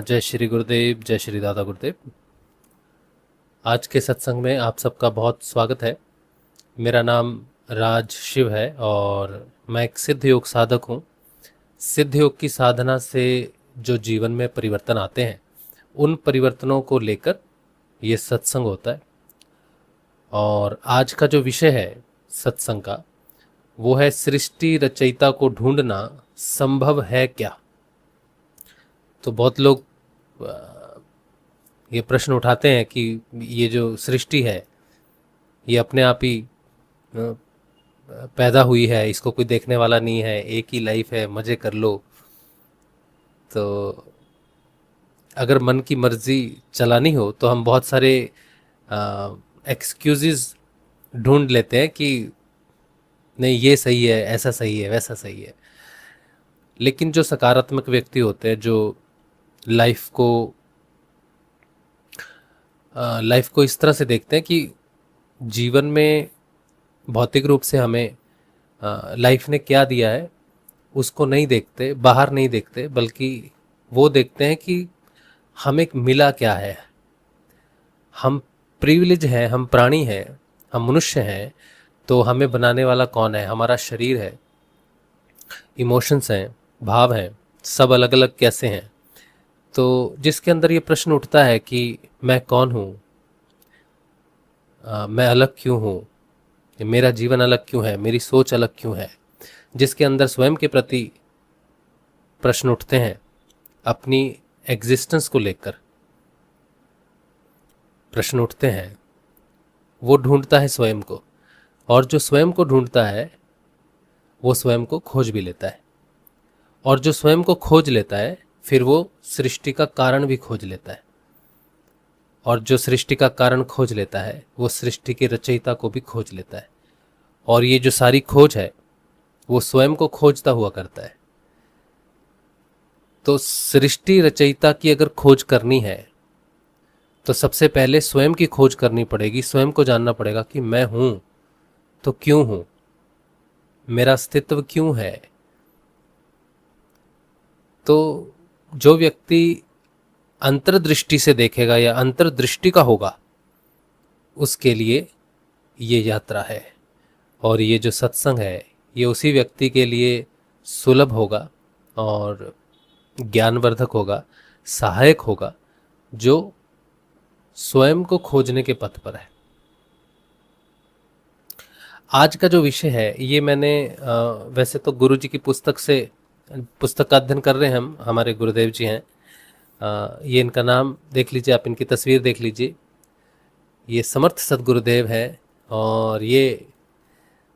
जय श्री गुरुदेव, जय श्री दादा गुरुदेव। आज के सत्संग में आप सबका बहुत स्वागत है। मेरा नाम राज शिव है और मैं एक सिद्ध योग साधक हूँ। सिद्ध योग की साधना से जो जीवन में परिवर्तन आते हैं, उन परिवर्तनों को लेकर ये सत्संग होता है। और आज का जो विषय है सत्संग का, वो है सृष्टि रचयिता को ढूंढना संभव है क्या। तो बहुत लोग ये प्रश्न उठाते हैं कि ये जो सृष्टि है ये अपने आप ही पैदा हुई है, इसको कोई देखने वाला नहीं है, एक ही लाइफ है, मज़े कर लो। तो अगर मन की मर्जी चलानी हो तो हम बहुत सारे एक्सक्यूजेस ढूंढ लेते हैं कि नहीं ये सही है, ऐसा सही है, वैसा सही है। लेकिन जो सकारात्मक व्यक्ति होते हैं, जो लाइफ को इस तरह से देखते हैं कि जीवन में भौतिक रूप से हमें लाइफ ने क्या दिया है उसको नहीं देखते, बाहर नहीं देखते, बल्कि वो देखते हैं कि हमें मिला क्या है। हम प्रिविलेज हैं, हम प्राणी हैं, हम मनुष्य हैं, तो हमें बनाने वाला कौन है? हमारा शरीर है, इमोशंस हैं, भाव हैं, सब अलग अलग कैसे हैं। तो जिसके अंदर ये प्रश्न उठता है कि मैं कौन हूँ, मैं अलग क्यों हूँ, मेरा जीवन अलग क्यों है, मेरी सोच अलग क्यों है, जिसके अंदर स्वयं के प्रति प्रश्न उठते हैं, अपनी एग्जिस्टेंस को लेकर प्रश्न उठते हैं, वो ढूंढता है स्वयं को। और जो स्वयं को ढूंढता है वो स्वयं को खोज भी लेता है। और जो स्वयं को खोज लेता है फिर वो सृष्टि का कारण भी खोज लेता है। और जो सृष्टि का कारण खोज लेता है वो सृष्टि के रचयिता को भी खोज लेता है। और ये जो सारी खोज है वो स्वयं को खोजता हुआ करता है। तो सृष्टि रचयिता की अगर खोज करनी है तो सबसे पहले स्वयं की खोज करनी पड़ेगी। स्वयं को जानना पड़ेगा कि मैं हूं तो क्यों हूं, मेरा अस्तित्व क्यों है। तो जो व्यक्ति अंतर्दृष्टि से देखेगा या अंतर्दृष्टि का होगा, उसके लिए ये यात्रा है। और ये जो सत्संग है ये उसी व्यक्ति के लिए सुलभ होगा और ज्ञानवर्धक होगा, सहायक होगा, जो स्वयं को खोजने के पथ पर है। आज का जो विषय है ये मैंने वैसे तो गुरु जी की पुस्तक का अध्ययन कर रहे हैं हम, हमारे गुरुदेव जी हैं। ये इनका नाम देख लीजिए, आप इनकी तस्वीर देख लीजिए। ये समर्थ सदगुरुदेव हैं और ये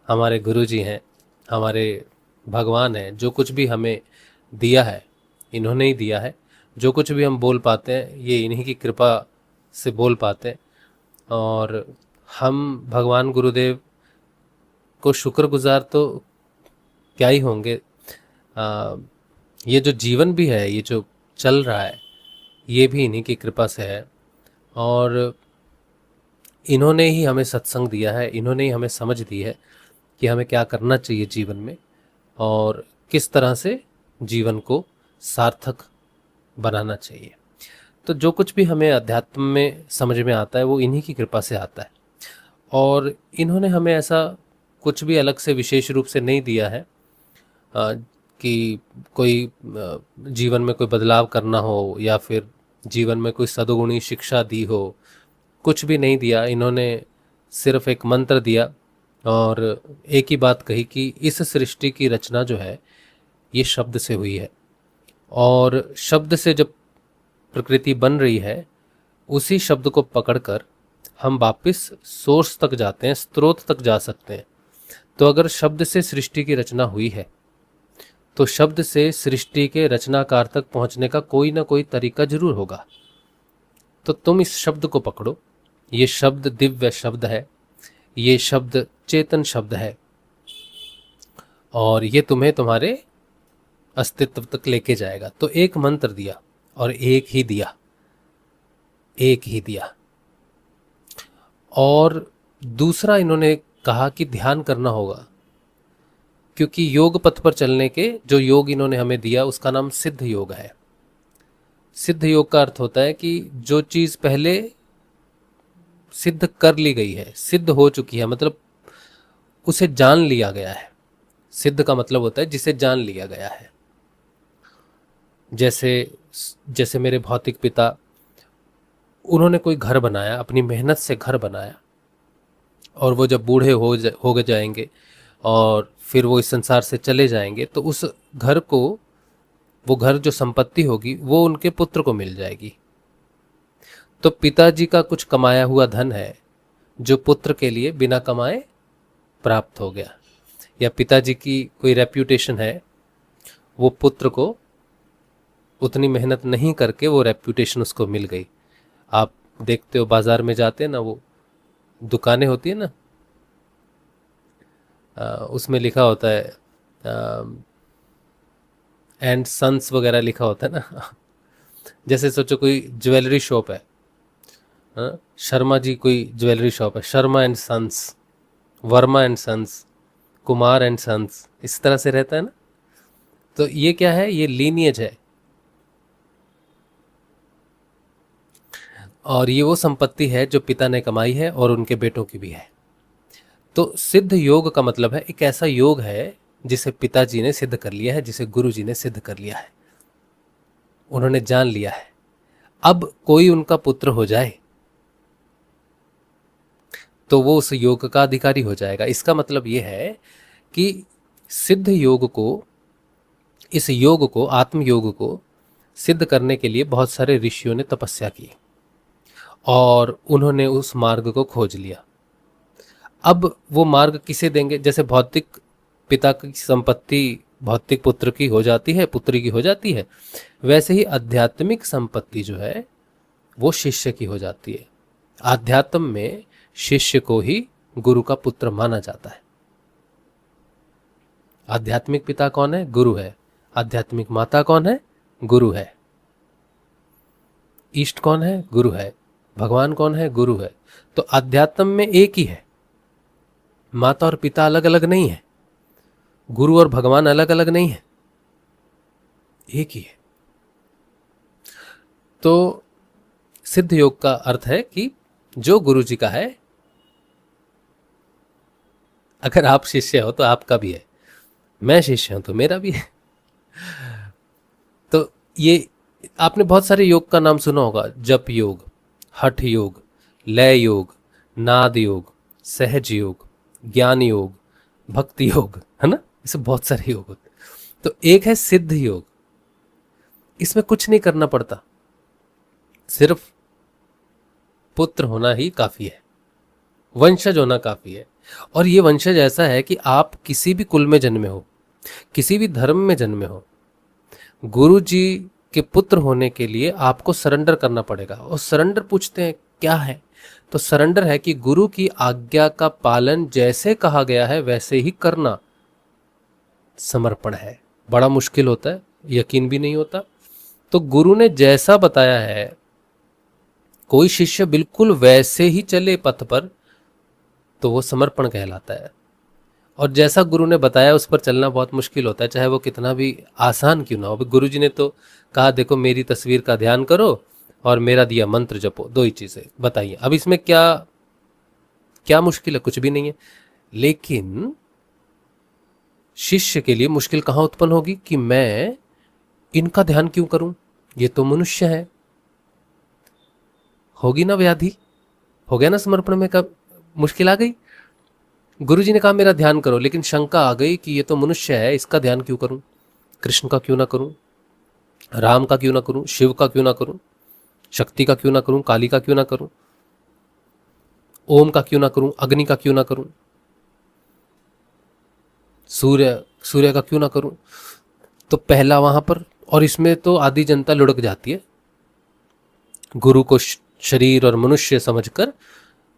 हमारे गुरु जी हैं, हमारे भगवान हैं। जो कुछ भी हमें दिया है इन्होंने ही दिया है। जो कुछ भी हम बोल पाते हैं ये इन्हीं की कृपा से बोल पाते हैं। और हम भगवान गुरुदेव को शुक्रगुजार तो क्या ही होंगे। ये जो जीवन भी है, ये जो चल रहा है, ये भी इन्हीं की कृपा से है। और इन्होंने ही हमें सत्संग दिया है, इन्होंने ही हमें समझ दी है कि हमें क्या करना चाहिए जीवन में और किस तरह से जीवन को सार्थक बनाना चाहिए। तो जो कुछ भी हमें अध्यात्म में समझ में आता है वो इन्हीं की कृपा से आता है। और इन्होंने हमें ऐसा कुछ भी अलग से विशेष रूप से नहीं दिया है कि कोई जीवन में कोई बदलाव करना हो या फिर जीवन में कोई सद्गुणी शिक्षा दी हो, कुछ भी नहीं दिया। इन्होंने सिर्फ एक मंत्र दिया और एक ही बात कही कि इस सृष्टि की रचना जो है ये शब्द से हुई है। और शब्द से जब प्रकृति बन रही है, उसी शब्द को पकड़कर हम वापस सोर्स तक जाते हैं, स्रोत तक जा सकते हैं। तो अगर शब्द से सृष्टि की रचना हुई है तो शब्द से सृष्टि के रचनाकार तक पहुंचने का कोई ना कोई तरीका जरूर होगा। तो तुम इस शब्द को पकड़ो। ये शब्द दिव्य शब्द है, ये शब्द चेतन शब्द है और ये तुम्हें तुम्हारे अस्तित्व तक लेके जाएगा। तो एक मंत्र दिया और एक ही दिया, एक ही दिया। और दूसरा इन्होंने कहा कि ध्यान करना होगा, क्योंकि योग पथ पर चलने के जो योग इन्होंने हमें दिया उसका नाम सिद्ध योग है। सिद्ध योग का अर्थ होता है कि जो चीज पहले सिद्ध कर ली गई है, सिद्ध हो चुकी है, मतलब उसे जान लिया गया है। सिद्ध का मतलब होता है जिसे जान लिया गया है। जैसे जैसे मेरे भौतिक पिता, उन्होंने कोई घर बनाया, अपनी मेहनत से घर बनाया, और वो जब बूढ़े हो गए जाएंगे और फिर वो इस संसार से चले जाएंगे, तो उस घर को, वो घर जो संपत्ति होगी वो उनके पुत्र को मिल जाएगी। तो पिताजी का कुछ कमाया हुआ धन है जो पुत्र के लिए बिना कमाए प्राप्त हो गया, या पिताजी की कोई रेप्यूटेशन है, वो पुत्र को उतनी मेहनत नहीं करके वो रेप्यूटेशन उसको मिल गई। आप देखते हो बाजार में जाते हैं ना, वो दुकानें होती है ना, उसमें लिखा होता है एंड सन्स वगैरह लिखा होता है ना। जैसे सोचो कोई ज्वेलरी शॉप है, शर्मा जी कोई ज्वेलरी शॉप है, Sharma and sons, Verma and sons, Kumar and sons, इस तरह से रहता है ना। तो ये क्या है, ये लीनिएज है, और ये वो संपत्ति है जो पिता ने कमाई है और उनके बेटों की भी है। तो सिद्ध योग का मतलब है एक ऐसा योग है जिसे पिताजी ने सिद्ध कर लिया है, जिसे गुरुजी ने सिद्ध कर लिया है, उन्होंने जान लिया है। अब कोई उनका पुत्र हो जाए तो वो उस योग का अधिकारी हो जाएगा। इसका मतलब ये है कि सिद्ध योग को, इस योग को, आत्म योग को सिद्ध करने के लिए बहुत सारे ऋषियों ने तपस्या की और उन्होंने उस मार्ग को खोज लिया। अब वो मार्ग किसे देंगे? जैसे भौतिक पिता की संपत्ति भौतिक पुत्र की हो जाती है, पुत्री की हो जाती है, वैसे ही आध्यात्मिक संपत्ति जो है वो शिष्य की हो जाती है। आध्यात्म में शिष्य को ही गुरु का पुत्र माना जाता है। आध्यात्मिक पिता कौन है? गुरु है। आध्यात्मिक माता कौन है? गुरु है। इष्ट कौन है? गुरु है। भगवान कौन है? गुरु है। तो अध्यात्म में एक ही है, माता और पिता अलग अलग नहीं है, गुरु और भगवान अलग अलग नहीं है, एक ही है। तो सिद्ध योग का अर्थ है कि जो गुरु जी का है, अगर आप शिष्य हो तो आपका भी है, मैं शिष्य हूं तो मेरा भी है। तो ये आपने बहुत सारे योग का नाम सुना होगा, जप योग, हठ योग, लय योग, नाद योग, सहज योग, ज्ञान योग, भक्ति योग, है ना, इसे बहुत सारे योग होते। तो एक है सिद्ध योग, इसमें कुछ नहीं करना पड़ता, सिर्फ पुत्र होना ही काफी है, वंशज होना काफी है। और ये वंशज ऐसा है कि आप किसी भी कुल में जन्मे हो, किसी भी धर्म में जन्मे हो, गुरु जी के पुत्र होने के लिए आपको सरेंडर करना पड़ेगा। और सरेंडर पूछते हैं क्या है, तो सरेंडर है कि गुरु की आज्ञा का पालन जैसे कहा गया है वैसे ही करना समर्पण है। बड़ा मुश्किल होता है, यकीन भी नहीं होता। तो गुरु ने जैसा बताया है, कोई शिष्य बिल्कुल वैसे ही चले पथ पर, तो वो समर्पण कहलाता है। और जैसा गुरु ने बताया उस पर चलना बहुत मुश्किल होता है, चाहे वो कितना भी आसान क्यों ना हो। गुरु जी ने तो कहा देखो मेरी तस्वीर का ध्यान करो और मेरा दिया मंत्र जपो, दो ही चीजें बताइए। अब इसमें क्या क्या मुश्किल है? कुछ भी नहीं है। लेकिन शिष्य के लिए मुश्किल कहां उत्पन्न होगी कि मैं इनका ध्यान क्यों करूं, ये तो मनुष्य है। होगी ना व्याधि, हो गया ना समर्पण में, कब मुश्किल आ गई। गुरुजी ने कहा मेरा ध्यान करो, लेकिन शंका आ गई कि ये तो मनुष्य है, इसका ध्यान क्यों करूं, कृष्ण का क्यों ना करूं, राम का क्यों ना करूं, शिव का क्यों ना करूं, शक्ति का क्यों ना करूं, काली का क्यों ना करूं, ओम का क्यों ना करूं, अग्नि का क्यों ना करूं, सूर्य का क्यों ना करूं। तो पहला वहां पर, और इसमें तो आधी जनता लुढ़क जाती है, गुरु को शरीर और मनुष्य समझकर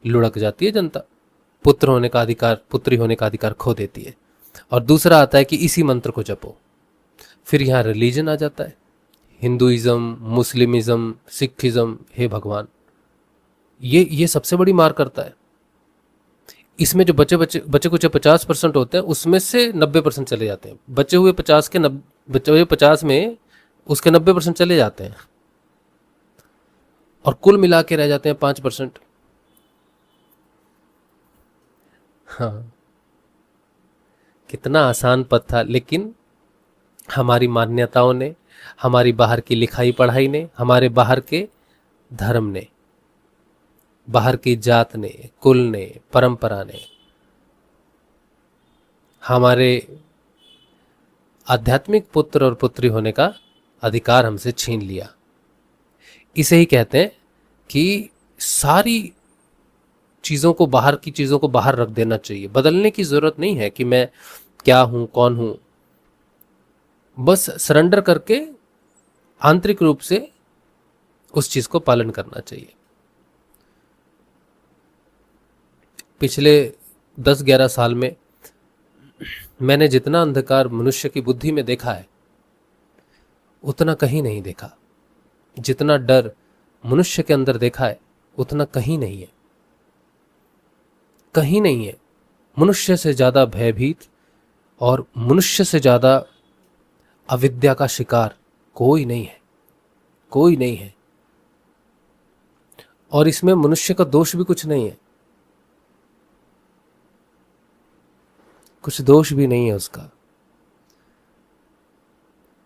लुढ़क जाती है जनता, पुत्र होने का अधिकार, पुत्री होने का अधिकार खो देती है। और दूसरा आता है कि इसी मंत्र को जपो। फिर यहाँ रिलीजन आ जाता है, हिंदुइज्म, मुस्लिमिज्म, सिखिज्म। हे भगवान, ये सबसे बड़ी मार करता है। इसमें जो बचे कुछ 50% होते हैं, उसमें से 90% चले जाते हैं। बचे हुए 50 में उसके 90% चले जाते हैं। और कुल मिला के रह जाते हैं 5%। हाँ, कितना आसान पथ था, लेकिन हमारी मान्यताओं ने, हमारी बाहर की लिखाई पढ़ाई ने, हमारे बाहर के धर्म ने, बाहर की जात ने, कुल ने, परंपरा ने हमारे आध्यात्मिक पुत्र और पुत्री होने का अधिकार हमसे छीन लिया। इसे ही कहते हैं कि सारी चीज़ों को, बाहर की चीज़ों को बाहर रख देना चाहिए। बदलने की ज़रूरत नहीं है कि मैं क्या हूँ, कौन हूँ, बस सरेंडर करके आंतरिक रूप से उस चीज़ को पालन करना चाहिए। पिछले 10-11 साल में मैंने जितना अंधकार मनुष्य की बुद्धि में देखा है उतना कहीं नहीं देखा। जितना डर मनुष्य के अंदर देखा है उतना कहीं नहीं है, कहीं नहीं है। मनुष्य से ज्यादा भयभीत और मनुष्य से ज्यादा अविद्या का शिकार कोई नहीं है, कोई नहीं है। और इसमें मनुष्य का दोष भी कुछ नहीं है, कुछ दोष भी नहीं है उसका,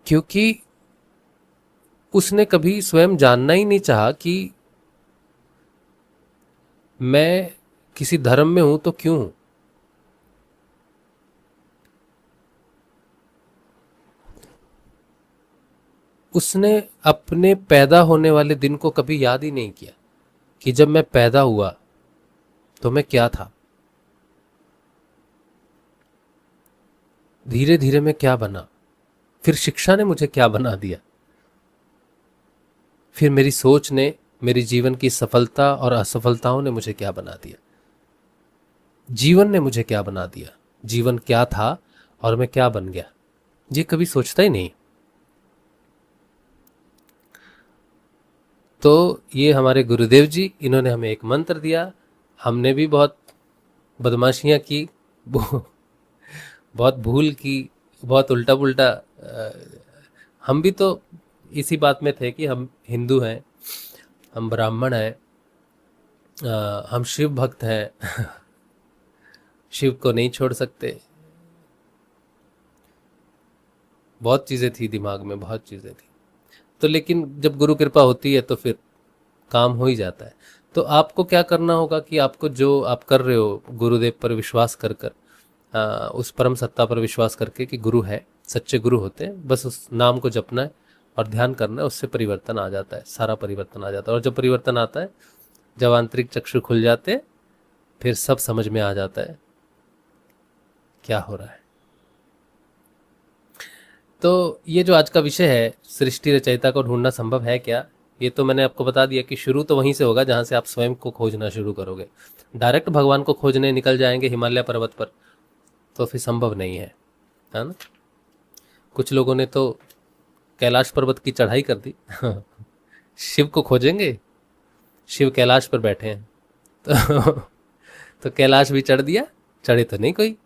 क्योंकि उसने कभी स्वयं जानना ही नहीं चाहा कि मैं किसी धर्म में हूं तो क्यों हूं। उसने अपने पैदा होने वाले दिन को कभी याद ही नहीं किया कि जब मैं पैदा हुआ तो मैं क्या था, धीरे धीरे मैं क्या बना, फिर शिक्षा ने मुझे क्या बना दिया, फिर मेरी सोच ने, मेरी जीवन की सफलता और असफलताओं ने मुझे क्या बना दिया, जीवन ने मुझे क्या बना दिया, जीवन क्या था और मैं क्या बन गया, ये कभी सोचता ही नहीं। तो ये हमारे गुरुदेव जी, इन्होंने हमें एक मंत्र दिया। हमने भी बहुत बदमाशियां की, बहुत भूल की, बहुत उल्टा पुल्टा। हम भी तो इसी बात में थे कि हम हिंदू हैं, हम ब्राह्मण हैं, हम शिव भक्त हैं, शिव को नहीं छोड़ सकते। बहुत चीज़ें थी दिमाग में, बहुत चीज़ें थी। तो लेकिन जब गुरु कृपा होती है तो फिर काम हो ही जाता है। तो आपको क्या करना होगा कि आपको जो आप कर रहे हो, गुरुदेव पर विश्वास कर कर, उस परम सत्ता पर विश्वास करके कि गुरु है, सच्चे गुरु होते हैं, बस उस नाम को जपना है और ध्यान करना है, उससे परिवर्तन आ जाता है, सारा परिवर्तन आ जाता है। और जब परिवर्तन आता है, जब आंतरिक चक्षु खुल जाते हैं, फिर सब समझ में आ जाता है क्या हो रहा है। तो ये जो आज का विषय है, सृष्टि रचयिता को ढूंढना संभव है क्या, ये तो मैंने आपको बता दिया कि शुरू तो वहीं से होगा जहां से आप स्वयं को खोजना शुरू करोगे। डायरेक्ट भगवान को खोजने निकल जाएंगे हिमालय पर्वत पर तो फिर संभव नहीं है ना। कुछ लोगों ने तो कैलाश पर्वत की चढ़ाई कर दी। शिव को खोजेंगे, शिव कैलाश पर बैठे हैं, तो कैलाश भी चढ़ दिया, चढ़े तो नहीं कोई,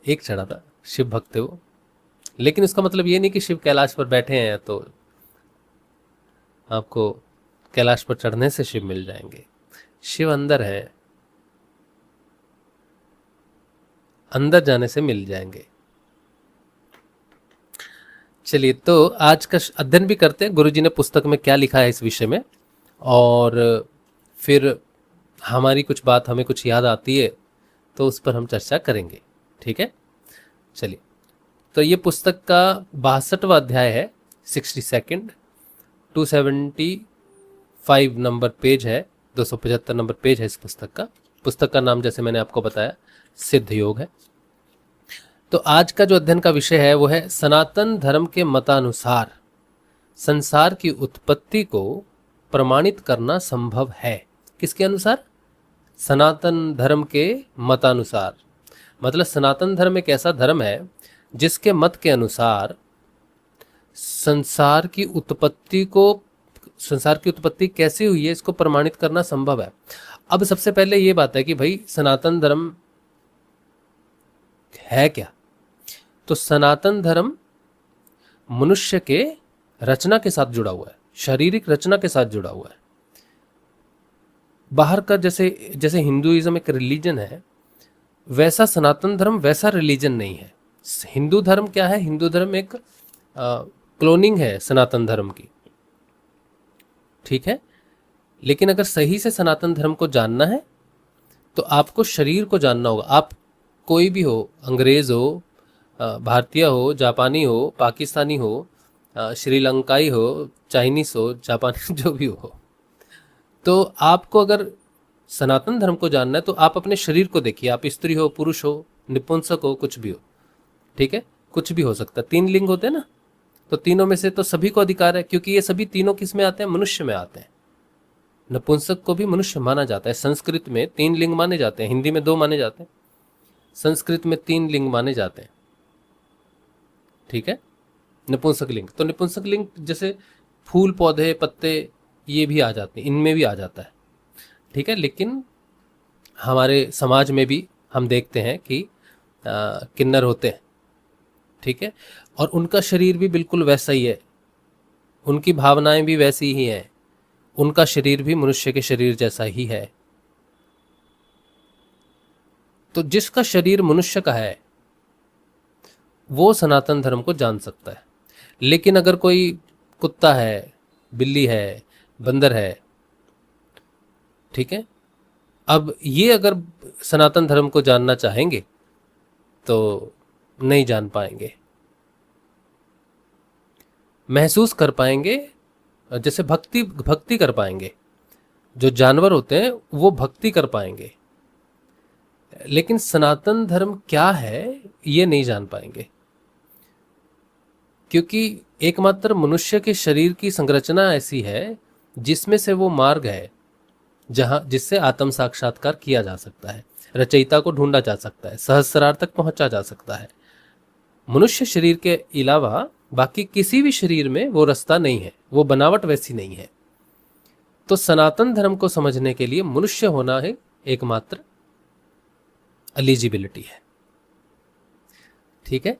एक चढ़ा था, शिव भक्त थे वो। लेकिन इसका मतलब ये नहीं कि शिव कैलाश पर बैठे हैं तो आपको कैलाश पर चढ़ने से शिव मिल जाएंगे। शिव अंदर है, अंदर जाने से मिल जाएंगे। चलिए, तो आज का अध्ययन भी करते हैं, गुरुजी ने पुस्तक में क्या लिखा है इस विषय में, और फिर हमारी कुछ बात हमें कुछ याद आती है तो उस पर हम चर्चा करेंगे। ठीक है, चलिए। तो ये पुस्तक का 62वां अध्याय है, 62nd, 275 नंबर पेज है, 275 नंबर पेज है इस पुस्तक का। पुस्तक का नाम जैसे मैंने आपको बताया सिद्ध योग है। तो आज का जो अध्ययन का विषय है वो है सनातन धर्म के मतानुसार संसार की उत्पत्ति को प्रमाणित करना संभव है। किसके अनुसार? सनातन धर्म के मतानुसार। मतलब सनातन धर्म एक ऐसा धर्म है जिसके मत के अनुसार संसार की उत्पत्ति कैसे हुई है इसको प्रमाणित करना संभव है। अब सबसे पहले ये बात है कि भाई सनातन धर्म है क्या? तो सनातन धर्म मनुष्य के रचना के साथ जुड़ा हुआ है। शारीरिक रचना के साथ जुड़ा हुआ है। बाहर का जैसे जैसे हिंदुइज्म एक रिलीजन है, वैसा सनातन धर्म वैसा रिलीजन नहीं है। हिंदू धर्म क्या है? हिंदू धर्म एक क्लोनिंग है सनातन धर्म की, ठीक है। लेकिन अगर सही से सनातन धर्म को जानना है तो आपको शरीर को जानना होगा। आप कोई भी हो, अंग्रेज हो, भारतीय हो, जापानी हो, पाकिस्तानी हो, श्रीलंकाई हो, चाइनीस हो, जापानी जो भी हो, तो आपको अगर सनातन धर्म को जानना है तो आप अपने शरीर को देखिए। आप स्त्री हो, पुरुष हो, निपुंसक हो, कुछ भी हो, ठीक है, कुछ भी हो सकता है। 3 लिंग होते हैं ना, तो तीनों में से तो सभी को अधिकार है, क्योंकि ये सभी तीनों किस में आते हैं? मनुष्य में आते हैं। नपुंसक को भी मनुष्य माना जाता है। संस्कृत में 3 लिंग माने जाते हैं, हिंदी में 2 माने जाते हैं, संस्कृत में 3 लिंग माने जाते हैं, ठीक है। नपुंसक लिंग, तो नपुंसक लिंग जैसे फूल, पौधे, पत्ते, ये भी आ जाते हैं, इनमें भी आ जाता है, ठीक है। लेकिन हमारे समाज में भी हम देखते हैं कि किन्नर होते हैं, ठीक है, और उनका शरीर भी बिल्कुल वैसा ही है, उनकी भावनाएं भी वैसी ही हैं, उनका शरीर भी मनुष्य के शरीर जैसा ही है। तो जिसका शरीर मनुष्य का है वो सनातन धर्म को जान सकता है। लेकिन अगर कोई कुत्ता है, बिल्ली है, बंदर है, ठीक है, अब ये अगर सनातन धर्म को जानना चाहेंगे तो नहीं जान पाएंगे। महसूस कर पाएंगे, जैसे भक्ति कर पाएंगे। जो जानवर होते हैं वो भक्ति कर पाएंगे, लेकिन सनातन धर्म क्या है ये नहीं जान पाएंगे, क्योंकि एकमात्र मनुष्य के शरीर की संरचना ऐसी है जिसमें से वो मार्ग है जिससे आत्म साक्षात्कार किया जा सकता है, रचयिता को ढूंढा जा सकता है, सहस्रार तक पहुंचा जा सकता है। मनुष्य शरीर के अलावा बाकी किसी भी शरीर में वो रास्ता नहीं है, वो बनावट वैसी नहीं है। तो सनातन धर्म को समझने के लिए मनुष्य होना है एकमात्र एलिजिबिलिटी है, ठीक है।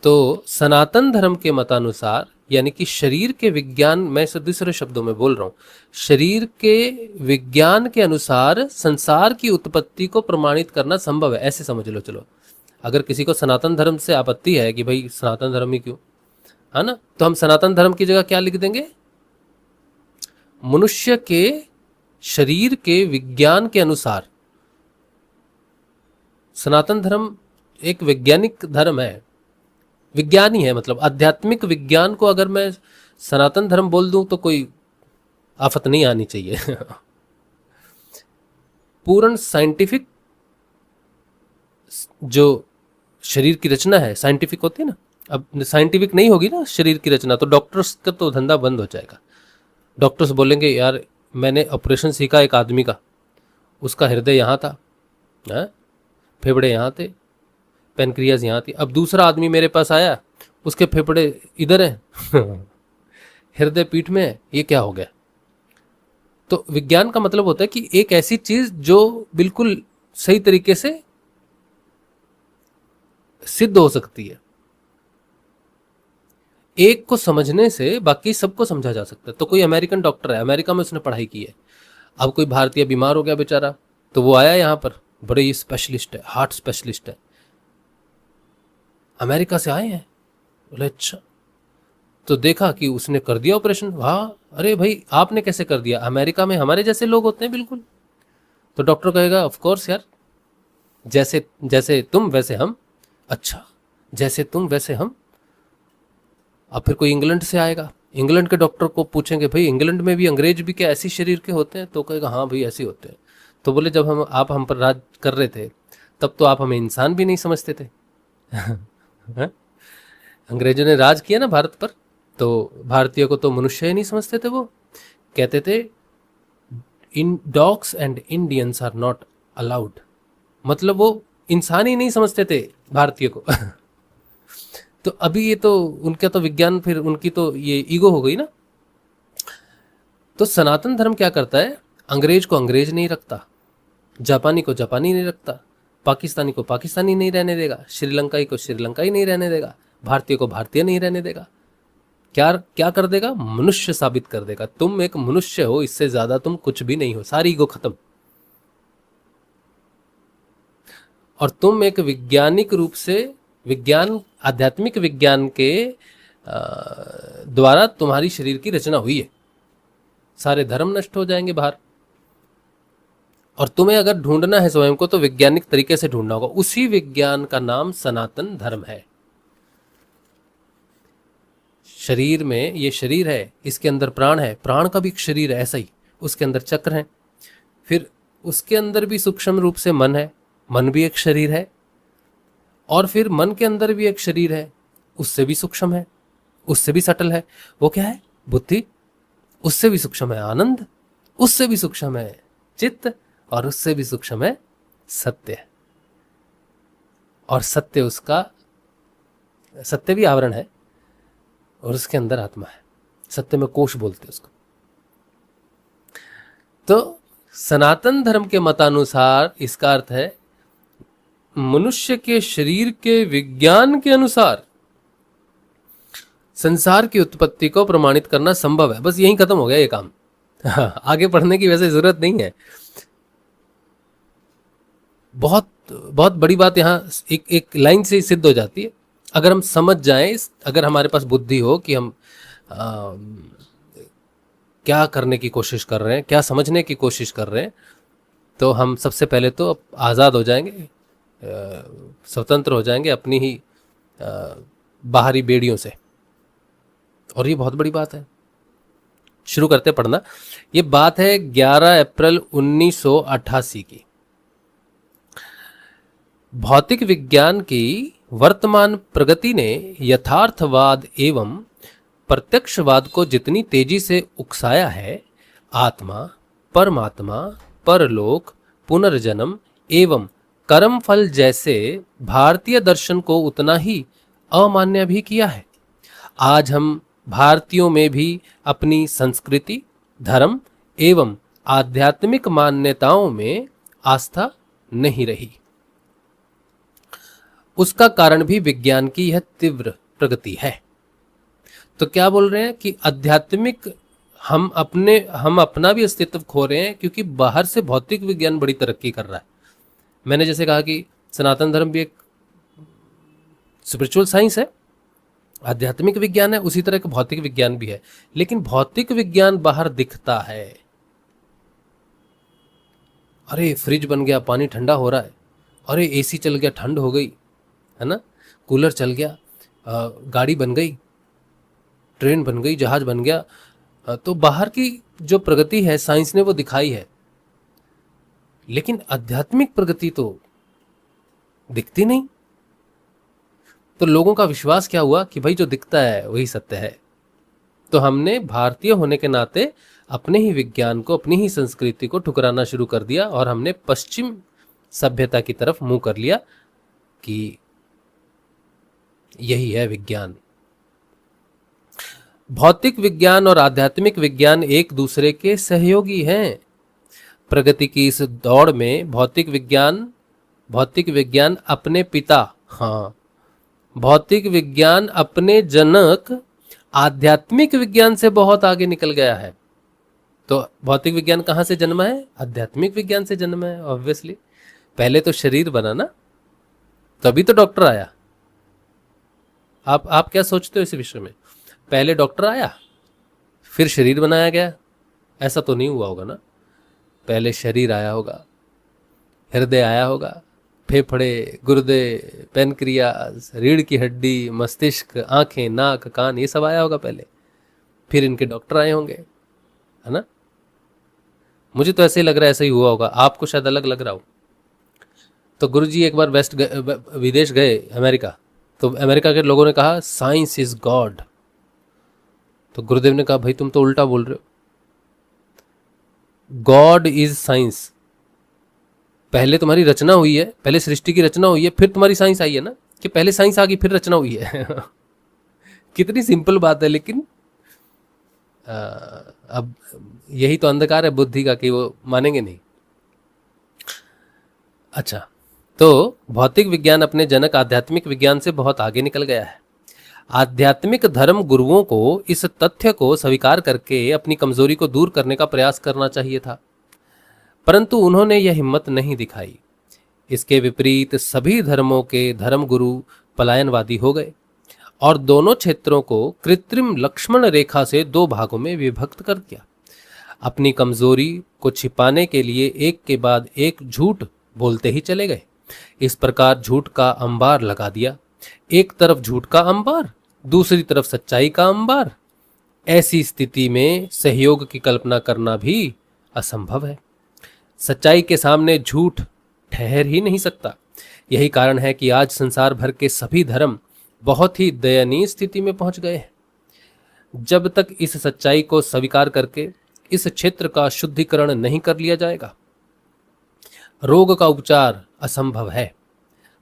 तो सनातन धर्म के मतानुसार, यानी कि शरीर के विज्ञान, मैं इसे दूसरे शब्दों में बोल रहा हूं, शरीर के विज्ञान के अनुसार संसार की उत्पत्ति को प्रमाणित करना संभव है, ऐसे समझ लो। चलो, अगर किसी को सनातन धर्म से आपत्ति है कि भाई सनातन धर्म ही क्यों, है ना, तो हम सनातन धर्म की जगह क्या लिख देंगे? मनुष्य के शरीर के विज्ञान के अनुसार। सनातन धर्म एक वैज्ञानिक धर्म है, विज्ञान ही है, मतलब आध्यात्मिक विज्ञान को अगर मैं सनातन धर्म बोल दूं तो कोई आफत नहीं आनी चाहिए। पूर्ण साइंटिफिक जो शरीर की रचना है, साइंटिफिक होती है ना, अब साइंटिफिक नहीं होगी ना शरीर की रचना तो डॉक्टर्स का तो धंधा बंद हो जाएगा। डॉक्टर्स बोलेंगे यार मैंने ऑपरेशन सीखा एक आदमी का, उसका हृदय यहाँ था, फेफड़े यहाँ थे, पेनक्रियाज यहाँ थी, अब दूसरा आदमी मेरे पास आया, उसके फेफड़े इधर हैं, हृदय पीठ में है, ये क्या हो गया? तो विज्ञान का मतलब होता है कि एक ऐसी चीज जो बिल्कुल सही तरीके से सिद्ध हो सकती है, एक को समझने से बाकी सबको समझा जा सकता है। तो कोई अमेरिकन डॉक्टर है, अमेरिका में उसने पढ़ाई की है, अब कोई भारतीय बीमार हो गया बेचारा, तो वो आया यहाँ पर, बड़े ये स्पेशलिस्ट है, हार्ट स्पेशलिस्ट है, अमेरिका से आए हैं, बोले अच्छा, तो देखा कि उसने कर दिया ऑपरेशन, वाह, अरे भाई आपने कैसे कर दिया? अमेरिका में हमारे जैसे लोग होते हैं बिल्कुल। तो डॉक्टर कहेगा ऑफ कोर्स यार, जैसे जैसे तुम वैसे हम। अच्छा, जैसे तुम वैसे हम। अब फिर कोई इंग्लैंड से आएगा, इंग्लैंड के डॉक्टर को पूछेंगे भाई इंग्लैंड में भी अंग्रेज भी क्या ऐसी शरीर के होते हैं? तो कहेगा हाँ भाई ऐसे होते हैं। तो बोले जब आप हम पर राज कर रहे थे तब तो आप हमें इंसान भी नहीं समझते थे। अंग्रेजों ने राज किया ना भारत पर, तो भारतीय को तो मनुष्य ही नहीं समझते थे। वो कहते थे इन dogs and Indians are not allowed, मतलब वो इंसान ही नहीं समझते थे भारतीय को। तो अभी ये तो उनका तो विज्ञान, फिर उनकी तो ये ईगो हो गई ना। तो सनातन धर्म क्या करता है? अंग्रेज को अंग्रेज नहीं रखता, जापानी को जापानी नहीं रखता, पाकिस्तानी को पाकिस्तानी नहीं रहने देगा, श्रीलंकाई को श्रीलंकाई नहीं रहने देगा, भारतीय को भारतीय नहीं रहने देगा। क्या क्या कर देगा? मनुष्य साबित कर देगा। तुम एक मनुष्य हो, इससे ज्यादा तुम कुछ भी नहीं हो, सारी ईगो खत्म। और तुम एक वैज्ञानिक रूप से, विज्ञान, आध्यात्मिक विज्ञान के द्वारा तुम्हारी शरीर की रचना हुई है। सारे धर्म नष्ट हो जाएंगे बाहर। और तुम्हें अगर ढूंढना है स्वयं को तो वैज्ञानिक तरीके से ढूंढना होगा। उसी विज्ञान का नाम सनातन धर्म है। शरीर में, ये शरीर है, इसके अंदर प्राण है, प्राण का भी एक शरीर है ऐसा ही, उसके अंदर चक्र है, फिर उसके अंदर भी सूक्ष्म रूप से मन है, मन भी एक शरीर है, और फिर मन के अंदर भी एक शरीर है, उससे भी सूक्ष्म है, उससे भी सटल है। वो क्या है? बुद्धि। उससे भी सूक्ष्म है आनंद, उससे भी सूक्ष्म है चित्त, और उससे भी सूक्ष्म है सत्य। और सत्य, उसका सत्य भी आवरण है, और उसके अंदर आत्मा है। सत्य में कोश बोलते उसको। तो सनातन धर्म के मतानुसार इसका अर्थ है मनुष्य के शरीर के विज्ञान के अनुसार संसार की उत्पत्ति को प्रमाणित करना संभव है। बस यही खत्म हो गया ये काम। आगे पढ़ने की वैसे जरूरत नहीं है। बहुत बहुत बड़ी बात यहाँ एक लाइन से ही सिद्ध हो जाती है। अगर हम समझ जाएं, अगर हमारे पास बुद्धि हो कि हम क्या करने की कोशिश कर रहे हैं, क्या समझने की कोशिश कर रहे हैं, तो हम सबसे पहले तो आज़ाद हो जाएंगे, स्वतंत्र हो जाएंगे अपनी ही बाहरी बेड़ियों से। और ये बहुत बड़ी बात है। शुरू करते पढ़ना। ये बात है 11 अप्रैल 1988 की। भौतिक विज्ञान की वर्तमान प्रगति ने यथार्थवाद एवं प्रत्यक्षवाद को जितनी तेजी से उकसाया है, आत्मा, परमात्मा, परलोक, पुनर्जन्म एवं कर्मफल जैसे भारतीय दर्शन को उतना ही अमान्य भी किया है। आज हम भारतीयों में भी अपनी संस्कृति, धर्म एवं आध्यात्मिक मान्यताओं में आस्था नहीं रही। उसका कारण भी विज्ञान की यह तीव्र प्रगति है। तो क्या बोल रहे हैं कि आध्यात्मिक हम अपना भी अस्तित्व खो रहे हैं, क्योंकि बाहर से भौतिक विज्ञान बड़ी तरक्की कर रहा है। मैंने जैसे कहा कि सनातन धर्म भी एक स्पिरिचुअल साइंस है, आध्यात्मिक विज्ञान है, उसी तरह का भौतिक विज्ञान भी है। लेकिन भौतिक विज्ञान बाहर दिखता है। अरे फ्रिज बन गया, पानी ठंडा हो रहा है, अरे एसी चल गया, ठंड हो गई, है ना, कूलर चल गया, गाड़ी बन गई, ट्रेन बन गई, जहाज बन गया। तो बाहर की जो प्रगति है साइंस ने वो दिखाई है, लेकिन आध्यात्मिक प्रगति तो दिखती नहीं। तो लोगों का विश्वास क्या हुआ कि भाई जो दिखता है वही सत्य है। तो हमने भारतीय होने के नाते अपने ही विज्ञान को, अपनी ही संस्कृति को ठुकराना शुरू कर दिया, और हमने पश्चिम सभ्यता की तरफ मुंह कर लिया कि यही है विज्ञान। भौतिक विज्ञान और आध्यात्मिक विज्ञान एक दूसरे के सहयोगी हैं। प्रगति की इस दौड़ में भौतिक विज्ञान अपने पिता, हाँ, भौतिक विज्ञान अपने जनक आध्यात्मिक विज्ञान से बहुत आगे निकल गया है। तो भौतिक विज्ञान कहाँ से जन्मा है? आध्यात्मिक विज्ञान से जन्मा है, ऑब्वियसली। पहले तो शरीर बना ना, तभी तो डॉक्टर आया। आप क्या सोचते हो इस विषय में? पहले डॉक्टर आया, फिर शरीर बनाया गया? ऐसा तो नहीं हुआ होगा ना। पहले शरीर आया होगा, हृदय आया होगा, फेफड़े, गुर्दे, पेनक्रियास, रीढ़ की हड्डी, मस्तिष्क, आंखें, नाक, कान, ये सब आया होगा पहले, फिर इनके डॉक्टर आए होंगे, है ना। मुझे तो ऐसे ही लग रहा है, ऐसा ही हुआ होगा, आपको शायद अलग लग रहा हो। तो गुरुजी एक बार विदेश गए, अमेरिका। तो अमेरिका के लोगों ने कहा साइंस इज गॉड। तो गुरुदेव ने कहा भाई तुम तो उल्टा बोल रहे हो, गॉड इज साइंस। पहले तुम्हारी रचना हुई है, पहले सृष्टि की रचना हुई है, फिर तुम्हारी साइंस आई है ना, कि पहले साइंस आ गई फिर रचना हुई है। कितनी सिंपल बात है, लेकिन अब यही तो अंधकार है बुद्धि का कि वो मानेंगे नहीं। अच्छा, तो भौतिक विज्ञान अपने जनक आध्यात्मिक विज्ञान से बहुत आगे निकल गया है। आध्यात्मिक धर्म गुरुओं को इस तथ्य को स्वीकार करके अपनी कमजोरी को दूर करने का प्रयास करना चाहिए था, परंतु उन्होंने यह हिम्मत नहीं दिखाई। इसके विपरीत सभी धर्मों के धर्मगुरु पलायनवादी हो गए और दोनों क्षेत्रों को कृत्रिम लक्ष्मण रेखा से दो भागों में विभक्त कर दिया। अपनी कमजोरी को छिपाने के लिए एक के बाद एक झूठ बोलते ही चले गए। इस प्रकार झूठ का अंबार लगा दिया। एक तरफ झूठ का अंबार, दूसरी तरफ सच्चाई का अंबार। ऐसी स्थिति में सहयोग की कल्पना करना भी असंभव है। सच्चाई के सामने झूठ ठहर ही नहीं सकता। यही कारण है कि आज संसार भर के सभी धर्म बहुत ही दयनीय स्थिति में पहुंच गए हैं। जब तक इस सच्चाई को स्वीकार करके इस क्षेत्र का शुद्धिकरण नहीं कर लिया जाएगा, रोग का उपचार असंभव है।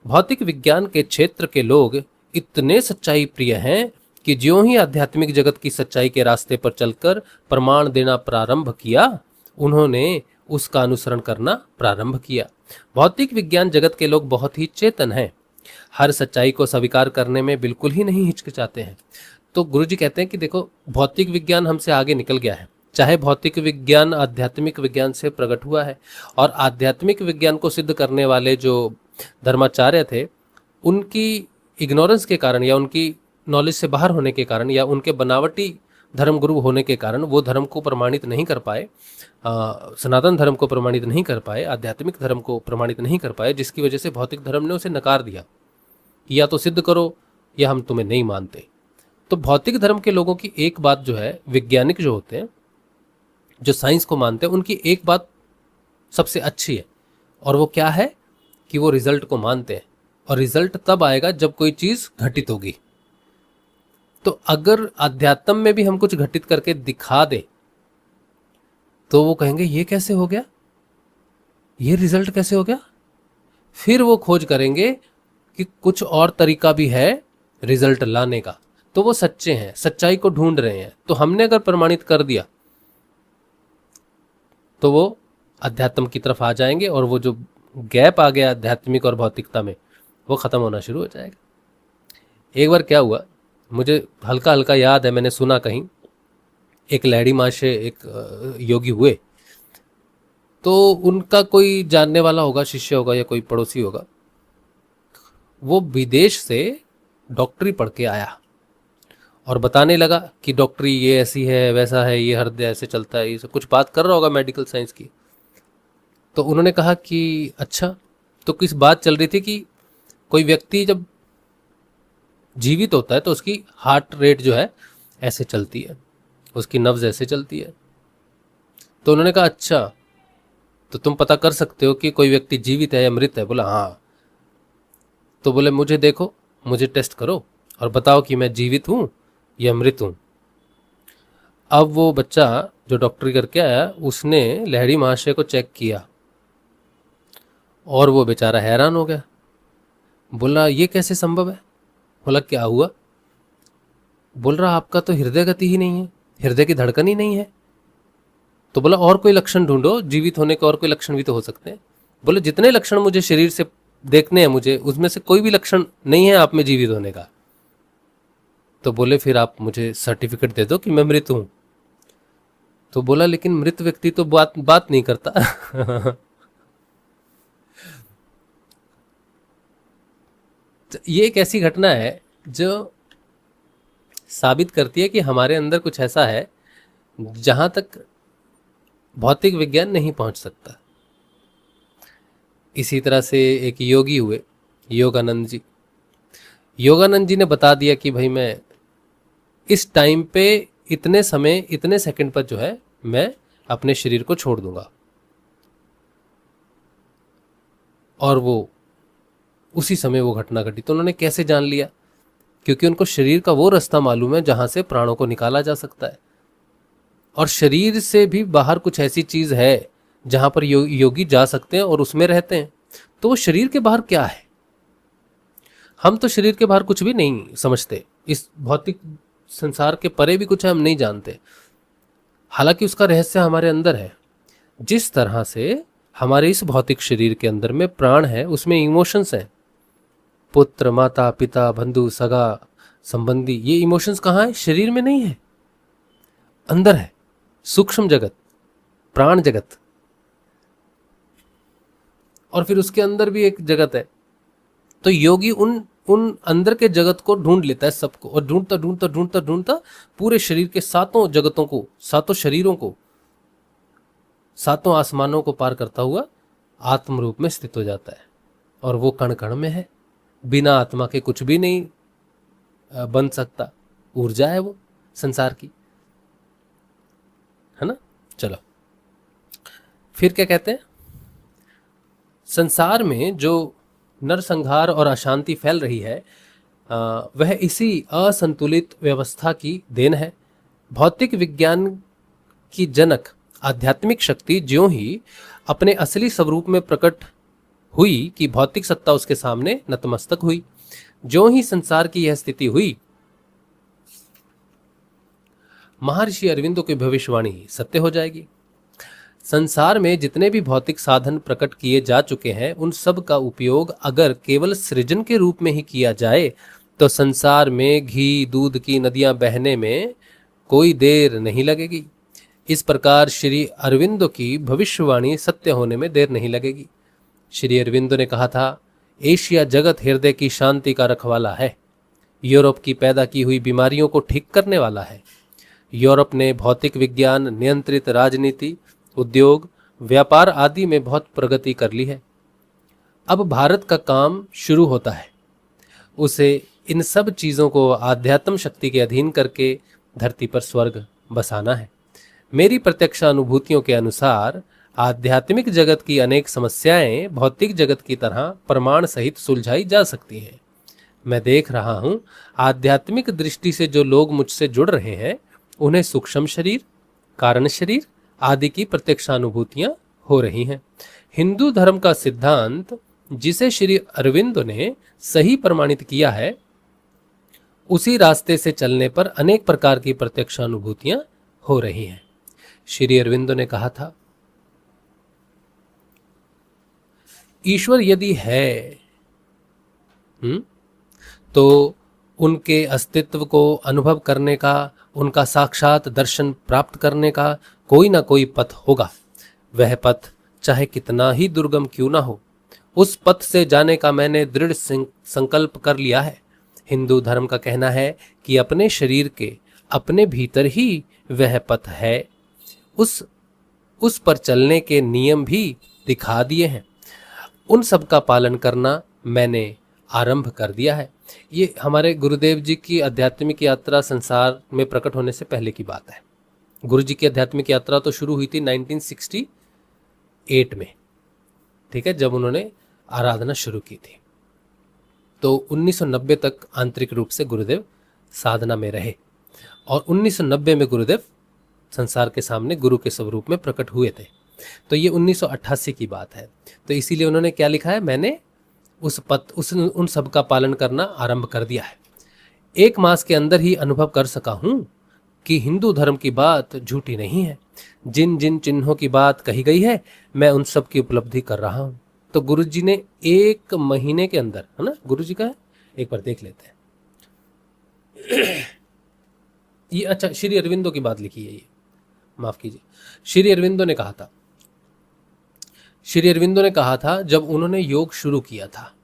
भौतिक विज्ञान के क्षेत्र के लोग इतने सच्चाई प्रिय हैं कि ज्यों ही आध्यात्मिक जगत की सच्चाई के रास्ते पर चलकर प्रमाण देना प्रारंभ किया, उन्होंने उसका अनुसरण करना प्रारंभ किया। भौतिक विज्ञान जगत के लोग बहुत ही चेतन हैं, हर सच्चाई को स्वीकार करने में बिल्कुल ही नहीं हिचकिचाते हैं। तो गुरुजी कहते हैं कि देखो, भौतिक विज्ञान हमसे आगे निकल गया है। चाहे भौतिक विज्ञान आध्यात्मिक विज्ञान से प्रकट हुआ है, और आध्यात्मिक विज्ञान को सिद्ध करने वाले जो धर्माचार्य थे, उनकी इग्नोरेंस के कारण या उनकी नॉलेज से बाहर होने के कारण या उनके बनावटी धर्मगुरु होने के कारण वो धर्म को प्रमाणित नहीं कर पाए, सनातन धर्म को प्रमाणित नहीं कर पाए, आध्यात्मिक धर्म को प्रमाणित नहीं कर पाए, जिसकी वजह से भौतिक धर्म ने उसे नकार दिया कि या तो सिद्ध करो या हम तुम्हें नहीं मानते। तो भौतिक धर्म के लोगों की एक बात जो है, वैज्ञानिक जो होते हैं, जो साइंस को मानते हैं, उनकी एक बात सबसे अच्छी है, और वो क्या है कि वो रिजल्ट को मानते हैं। और रिजल्ट तब आएगा जब कोई चीज घटित होगी। तो अगर अध्यात्म में भी हम कुछ घटित करके दिखा दे तो वो कहेंगे ये कैसे हो गया, ये रिजल्ट कैसे हो गया। फिर वो खोज करेंगे कि कुछ और तरीका भी है रिजल्ट लाने का। तो वो सच्चे हैं, सच्चाई को ढूंढ रहे हैं। तो हमने अगर प्रमाणित कर दिया तो वो अध्यात्म की तरफ आ जाएंगे, और वो जो गैप आ गया आध्यात्मिक और भौतिकता में, वो खत्म होना शुरू हो जाएगा। एक बार क्या हुआ, मुझे हल्का हल्का याद है, मैंने सुना कहीं, एक लहड़ी महाशय एक योगी हुए, तो उनका कोई जानने वाला होगा, शिष्य होगा या कोई पड़ोसी होगा, वो विदेश से डॉक्टरी पढ़ के आया और बताने लगा कि डॉक्टरी ये ऐसी है, वैसा है, ये हृदय ऐसे चलता है, ये सब कुछ बात कर रहा होगा मेडिकल साइंस की। तो उन्होंने कहा कि अच्छा, तो किस बात चल रही थी कि कोई व्यक्ति जब जीवित होता है तो उसकी हार्ट रेट जो है ऐसे चलती है, उसकी नब्ज ऐसे चलती है। तो उन्होंने कहा अच्छा, तो तुम पता कर सकते हो कि कोई व्यक्ति जीवित है या मृत है। बोला हाँ। तो बोले मुझे देखो, मुझे टेस्ट करो और बताओ कि मैं जीवित हूं या मृत हूं। अब वो बच्चा जो डॉक्टरी करके आया, उसने लहड़ी महाशय को चेक किया और वो बेचारा हैरान हो गया। बोला ये कैसे संभव है। बोला क्या हुआ। बोल रहा आपका तो हृदय गति ही नहीं है, हृदय की धड़कन ही नहीं है। तो बोला और कोई लक्षण ढूंढो, जीवित होने के और कोई लक्षण भी तो हो सकते हैं। बोले जितने लक्षण मुझे शरीर से देखने हैं, मुझे उसमें से कोई भी लक्षण नहीं है आप में जीवित होने का। तो बोले फिर आप मुझे सर्टिफिकेट दे दो कि मैं मृत हूं। तो बोला लेकिन मृत व्यक्ति तो बात नहीं करता। तो ये एक ऐसी घटना है जो साबित करती है कि हमारे अंदर कुछ ऐसा है जहां तक भौतिक विज्ञान नहीं पहुंच सकता। इसी तरह से एक योगी हुए, योगानंद जी। योगानंद जी ने बता दिया कि भाई मैं इस टाइम पे इतने समय इतने सेकंड पर जो है मैं अपने शरीर को छोड़ दूंगा। और वो उसी समय वो घटना घटी। तो उन्होंने कैसे जान लिया? क्योंकि उनको शरीर का वो रास्ता मालूम है जहां से प्राणों को निकाला जा सकता है। और शरीर से भी बाहर कुछ ऐसी चीज है जहां पर योगी जा सकते हैं और उसमें रहते हैं। तो वो शरीर के बाहर क्या है? हम तो शरीर के बाहर कुछ भी नहीं समझते। इस भौतिक संसार के परे भी कुछ है हम नहीं जानते, हालांकि उसका रहस्य हमारे अंदर है। जिस तरह से हमारे इस भौतिक शरीर के अंदर में प्राण है, उसमें इमोशंस हैं, पुत्र, माता, पिता, बंधु, सगा, संबंधी, ये इमोशंस कहाँ है? शरीर में नहीं है, अंदर है, सूक्ष्म जगत, प्राण जगत। और फिर उसके अंदर भी एक जगत है। तो योगी उन उन अंदर के जगत को ढूंढ लेता है सबको, और ढूंढता ढूंढता ढूंढता ढूंढता पूरे शरीर के सातों जगतों को, सातों शरीरों को, सातों आसमानों को पार करता हुआ आत्म रूप में स्थित हो जाता है। और वो कण कण में है, बिना आत्मा के कुछ भी नहीं बन सकता। ऊर्जा है वो संसार की, है ना। चलो फिर क्या कहते हैं, संसार में जो नरसंहार और अशांति फैल रही है वह इसी असंतुलित व्यवस्था की देन है। भौतिक विज्ञान की जनक आध्यात्मिक शक्ति ज्यों ही अपने असली स्वरूप में प्रकट हुई कि भौतिक सत्ता उसके सामने नतमस्तक हुई। ज्यों ही संसार की यह स्थिति हुई, महर्षि अरविंदो की भविष्यवाणी सत्य हो जाएगी। संसार में जितने भी भौतिक साधन प्रकट किए जा चुके हैं, उन सब का उपयोग अगर केवल सृजन के रूप में ही किया जाए तो संसार में घी दूध की नदियां बहने में कोई देर नहीं लगेगी। इस प्रकार श्री अरविंदो की भविष्यवाणी सत्य होने में देर नहीं लगेगी। श्री अरविंदो ने कहा था, एशिया जगत हृदय की शांति का रखवाला है, यूरोप की पैदा की हुई बीमारियों को ठीक करने वाला है। यूरोप ने भौतिक विज्ञान नियंत्रित राजनीति, उद्योग, व्यापार आदि में बहुत प्रगति कर ली है। अब भारत का काम शुरू होता है। उसे इन सब चीज़ों को आध्यात्म शक्ति के अधीन करके धरती पर स्वर्ग बसाना है। मेरी प्रत्यक्ष अनुभूतियों के अनुसार आध्यात्मिक जगत की अनेक समस्याएं भौतिक जगत की तरह प्रमाण सहित सुलझाई जा सकती हैं। मैं देख रहा हूं, आध्यात्मिक दृष्टि से जो लोग मुझसे जुड़ रहे हैं उन्हें सूक्ष्म शरीर, कारण शरीर आदि की प्रत्यक्षानुभूतियां हो रही हैं। हिंदू धर्म का सिद्धांत जिसे श्री अरविंदो ने सही प्रमाणित किया है, उसी रास्ते से चलने पर अनेक प्रकार की प्रत्यक्षानुभूतियां हो रही हैं। श्री अरविंदो ने कहा था, ईश्वर यदि है तो उनके अस्तित्व को अनुभव करने का, उनका साक्षात दर्शन प्राप्त करने का कोई ना कोई पथ होगा। वह पथ चाहे कितना ही दुर्गम क्यों ना हो, उस पथ से जाने का मैंने दृढ़ संकल्प कर लिया है। हिंदू धर्म का कहना है कि अपने शरीर के अपने भीतर ही वह पथ है। उस पर चलने के नियम भी दिखा दिए हैं। उन सब का पालन करना मैंने आरंभ कर दिया है। ये हमारे गुरुदेव जी की आध्यात्मिक यात्रा संसार में प्रकट होने से पहले की बात है। गुरु जी की आध्यात्मिक यात्रा तो शुरू हुई थी 1968 में, ठीक है, जब उन्होंने आराधना शुरू की थी। तो 1990 तक आंतरिक रूप से गुरुदेव साधना में रहे और 1990 में गुरुदेव संसार के सामने गुरु के स्वरूप में प्रकट हुए थे। तो ये 1988 की बात है। तो इसीलिए उन्होंने क्या लिखा है, मैंने उन सब का पालन करना आरंभ कर दिया है। 1 मास के अंदर ही अनुभव कर सका हूं कि हिंदू धर्म की बात झूठी नहीं है। जिन जिन चिन्हों की बात कही गई है, मैं उन सब की उपलब्धि कर रहा हूं। तो गुरु जी ने 1 महीने के अंदर, है ना, गुरु जी का है, एक बार देख लेते हैं। ये अच्छा, श्री अरविंदो की बात लिखी है, ये माफ कीजिए। श्री अरविंदो ने कहा था जब उन्होंने योग शुरू किया था,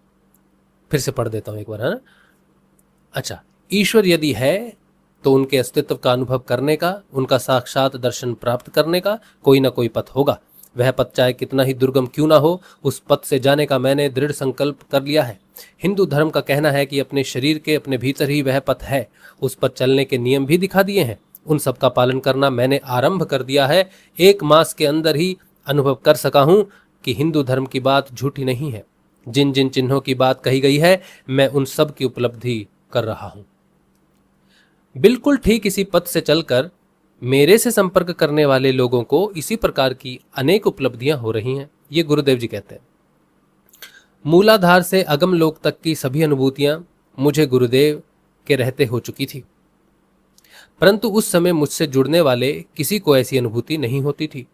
फिर से पढ़ देता हूं एक बार, है ना। अच्छा, ईश्वर यदि है तो उनके अस्तित्व का अनुभव करने का, उनका साक्षात दर्शन प्राप्त करने का कोई ना कोई पथ होगा। वह पथ चाहे कितना ही दुर्गम क्यों ना हो, उस पथ से जाने का मैंने दृढ़ संकल्प कर लिया है। हिंदू धर्म का कहना है कि अपने शरीर के अपने भीतर ही वह पथ है। उस पथ चलने के नियम भी दिखा दिए हैं। उन सब का पालन करना मैंने आरंभ कर दिया है। 1 मास के अंदर ही अनुभव कर सका हूं कि हिंदू धर्म की बात झूठी नहीं है। जिन जिन चिन्हों की बात कही गई है, मैं उन सब की उपलब्धि कर रहा हूं। बिल्कुल ठीक इसी पथ से चलकर मेरे से संपर्क करने वाले लोगों को इसी प्रकार की अनेक उपलब्धियां हो रही हैं। ये गुरुदेव जी कहते हैं। मूलाधार से अगम लोक तक की सभी अनुभूतियां मुझे गुरुदेव के रहते हो चुकी थी, परंतु उस समय मुझसे जुड़ने वाले किसी को ऐसी अनुभूति नहीं होती थी।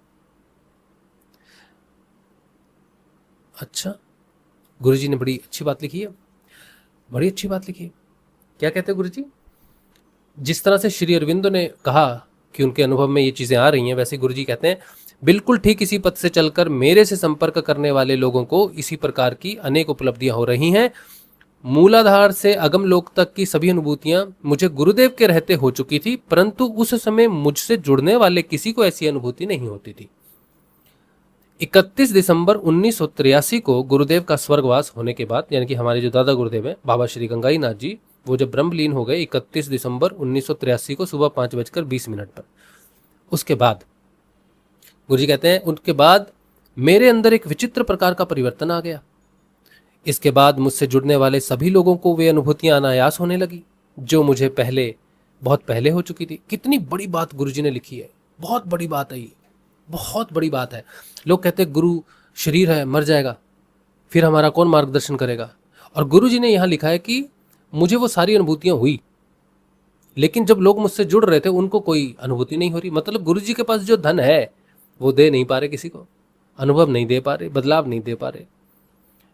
अच्छा, गुरुजी ने बड़ी अच्छी बात लिखी है, बड़ी अच्छी बात लिखी है। क्या कहते हैं गुरु जी? जिस तरह से श्री अरविंदो ने कहा कि उनके अनुभव में ये चीज़ें आ रही हैं, वैसे गुरु जी कहते हैं बिल्कुल ठीक इसी पथ से चलकर मेरे से संपर्क करने वाले लोगों को इसी प्रकार की अनेक उपलब्धियां हो रही हैं। मूलाधार से अगम लोक तक की सभी अनुभूतियां मुझे गुरुदेव के रहते हो चुकी थी, परंतु उस समय मुझसे जुड़ने वाले किसी को ऐसी अनुभूति नहीं होती थी। 31 दिसंबर 1983 को गुरुदेव का स्वर्गवास होने के बाद, यानी कि हमारे जो दादा गुरुदेव हैं बाबा श्री गंगाई नाथ जी, वो जब ब्रह्मलीन हो गए 31 दिसंबर 1983 को सुबह 5:20 पर, उसके बाद गुरुजी कहते हैं उनके बाद मेरे अंदर एक विचित्र प्रकार का परिवर्तन आ गया। इसके बाद मुझसे जुड़ने वाले सभी लोगों को वे अनुभूतियां अनायास होने लगी जो मुझे बहुत पहले हो चुकी थी। कितनी बड़ी बात गुरुजी ने लिखी है, बहुत बड़ी बात है ये, बहुत बड़ी बात है। लोग कहते हैं गुरु शरीर है, मर जाएगा, फिर हमारा कौन मार्गदर्शन करेगा? और गुरुजी ने यहाँ लिखा है कि मुझे वो सारी अनुभूतियां हुई, लेकिन जब लोग मुझसे जुड़ रहे थे उनको कोई अनुभूति नहीं हो रही। मतलब गुरुजी के पास जो धन है वो दे नहीं पा रहे किसी को, अनुभव नहीं दे पा रहे, बदलाव नहीं दे पा रहे।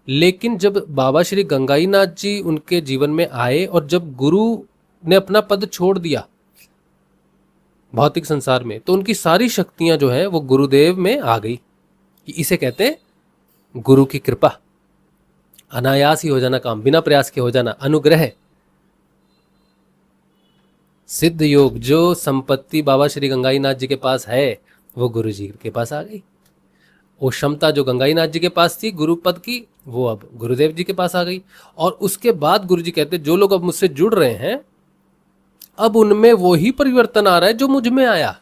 लेकिन जब बाबा श्री गंगाई नाथ जी उनके जीवन में आए और जब गुरु ने अपना पद छोड़ दिया भौतिक संसार में, तो उनकी सारी शक्तियां जो है वो गुरुदेव में आ गई। इसे कहते हैं गुरु की कृपा, अनायास ही हो जाना काम, बिना प्रयास के हो जाना, अनुग्रह, सिद्ध योग। जो संपत्ति बाबा श्री गंगाई नाथ जी के पास है वो गुरु जी के पास आ गई। वो क्षमता जो गंगाई नाथ जी के पास थी गुरु पद की, वो अब गुरुदेव जी के पास आ गई। और उसके बाद गुरु जी कहते जो लोग अब मुझसे जुड़ रहे हैं अब उनमें वही परिवर्तन आ रहा है जो मुझ में आया।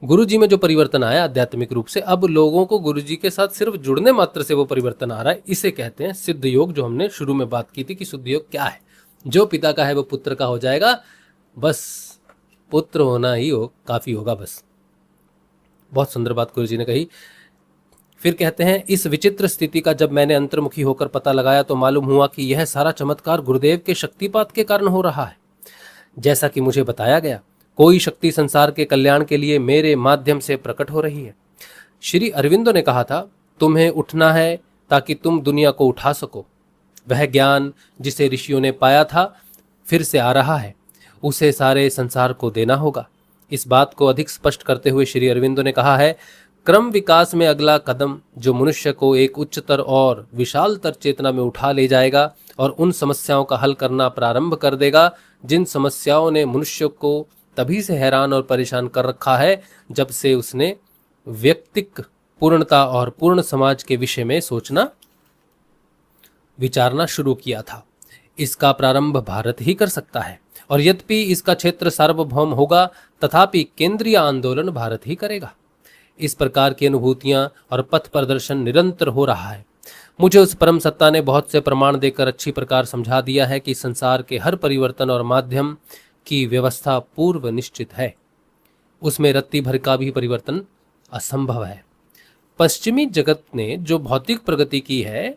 गुरु जी में जो परिवर्तन आया आध्यात्मिक रूप से, अब लोगों को गुरु जी के साथ सिर्फ जुड़ने मात्र से वो परिवर्तन आ रहा है। इसे कहते हैं सिद्ध योग, जो हमने शुरू में बात की थी कि सिद्ध योग क्या है। जो पिता का है वो पुत्र का हो जाएगा, बस पुत्र होना ही हो काफी होगा बस। बहुत सुंदर बात गुरु जी ने कही। फिर कहते हैं इस विचित्र स्थिति का जब मैंने अंतर्मुखी होकर पता लगाया तो मालूम हुआ कि यह सारा चमत्कार गुरुदेव के शक्तिपात के कारण हो रहा है। जैसा कि मुझे बताया गया, कोई शक्ति संसार के कल्याण के लिए मेरे माध्यम से प्रकट हो रही है। श्री अरविंदो ने कहा था तुम्हें उठना है ताकि तुम दुनिया को उठा सको। वह ज्ञान जिसे ऋषियों ने पाया था फिर से आ रहा है, उसे सारे संसार को देना होगा। इस बात को अधिक स्पष्ट करते हुए श्री अरविंदो ने कहा है क्रम विकास में अगला कदम जो मनुष्य को एक उच्चतर और विशालतर चेतना में उठा ले जाएगा और उन समस्याओं का हल करना प्रारंभ कर देगा जिन समस्याओं ने मनुष्य को तभी से हैरान और परेशान कर रखा है जब से उसने व्यक्तिक पूर्णता और पूर्ण समाज के विषय में सोचना विचारना शुरू किया था। इसका प्रारंभ भारत ही कर सकता है और यद्यपि इसका क्षेत्र सार्वभौम होगा तथापि केंद्रीय आंदोलन भारत ही करेगा। इस प्रकार की अनुभूतियां और पथ प्रदर्शन निरंतर हो रहा है। मुझे उस परम सत्ता ने बहुत से प्रमाण देकर अच्छी प्रकार समझा दिया है कि संसार के हर परिवर्तन और माध्यम की व्यवस्था पूर्व निश्चित है, उसमें रत्ती भर का भी परिवर्तन असंभव है। पश्चिमी जगत ने जो भौतिक प्रगति की है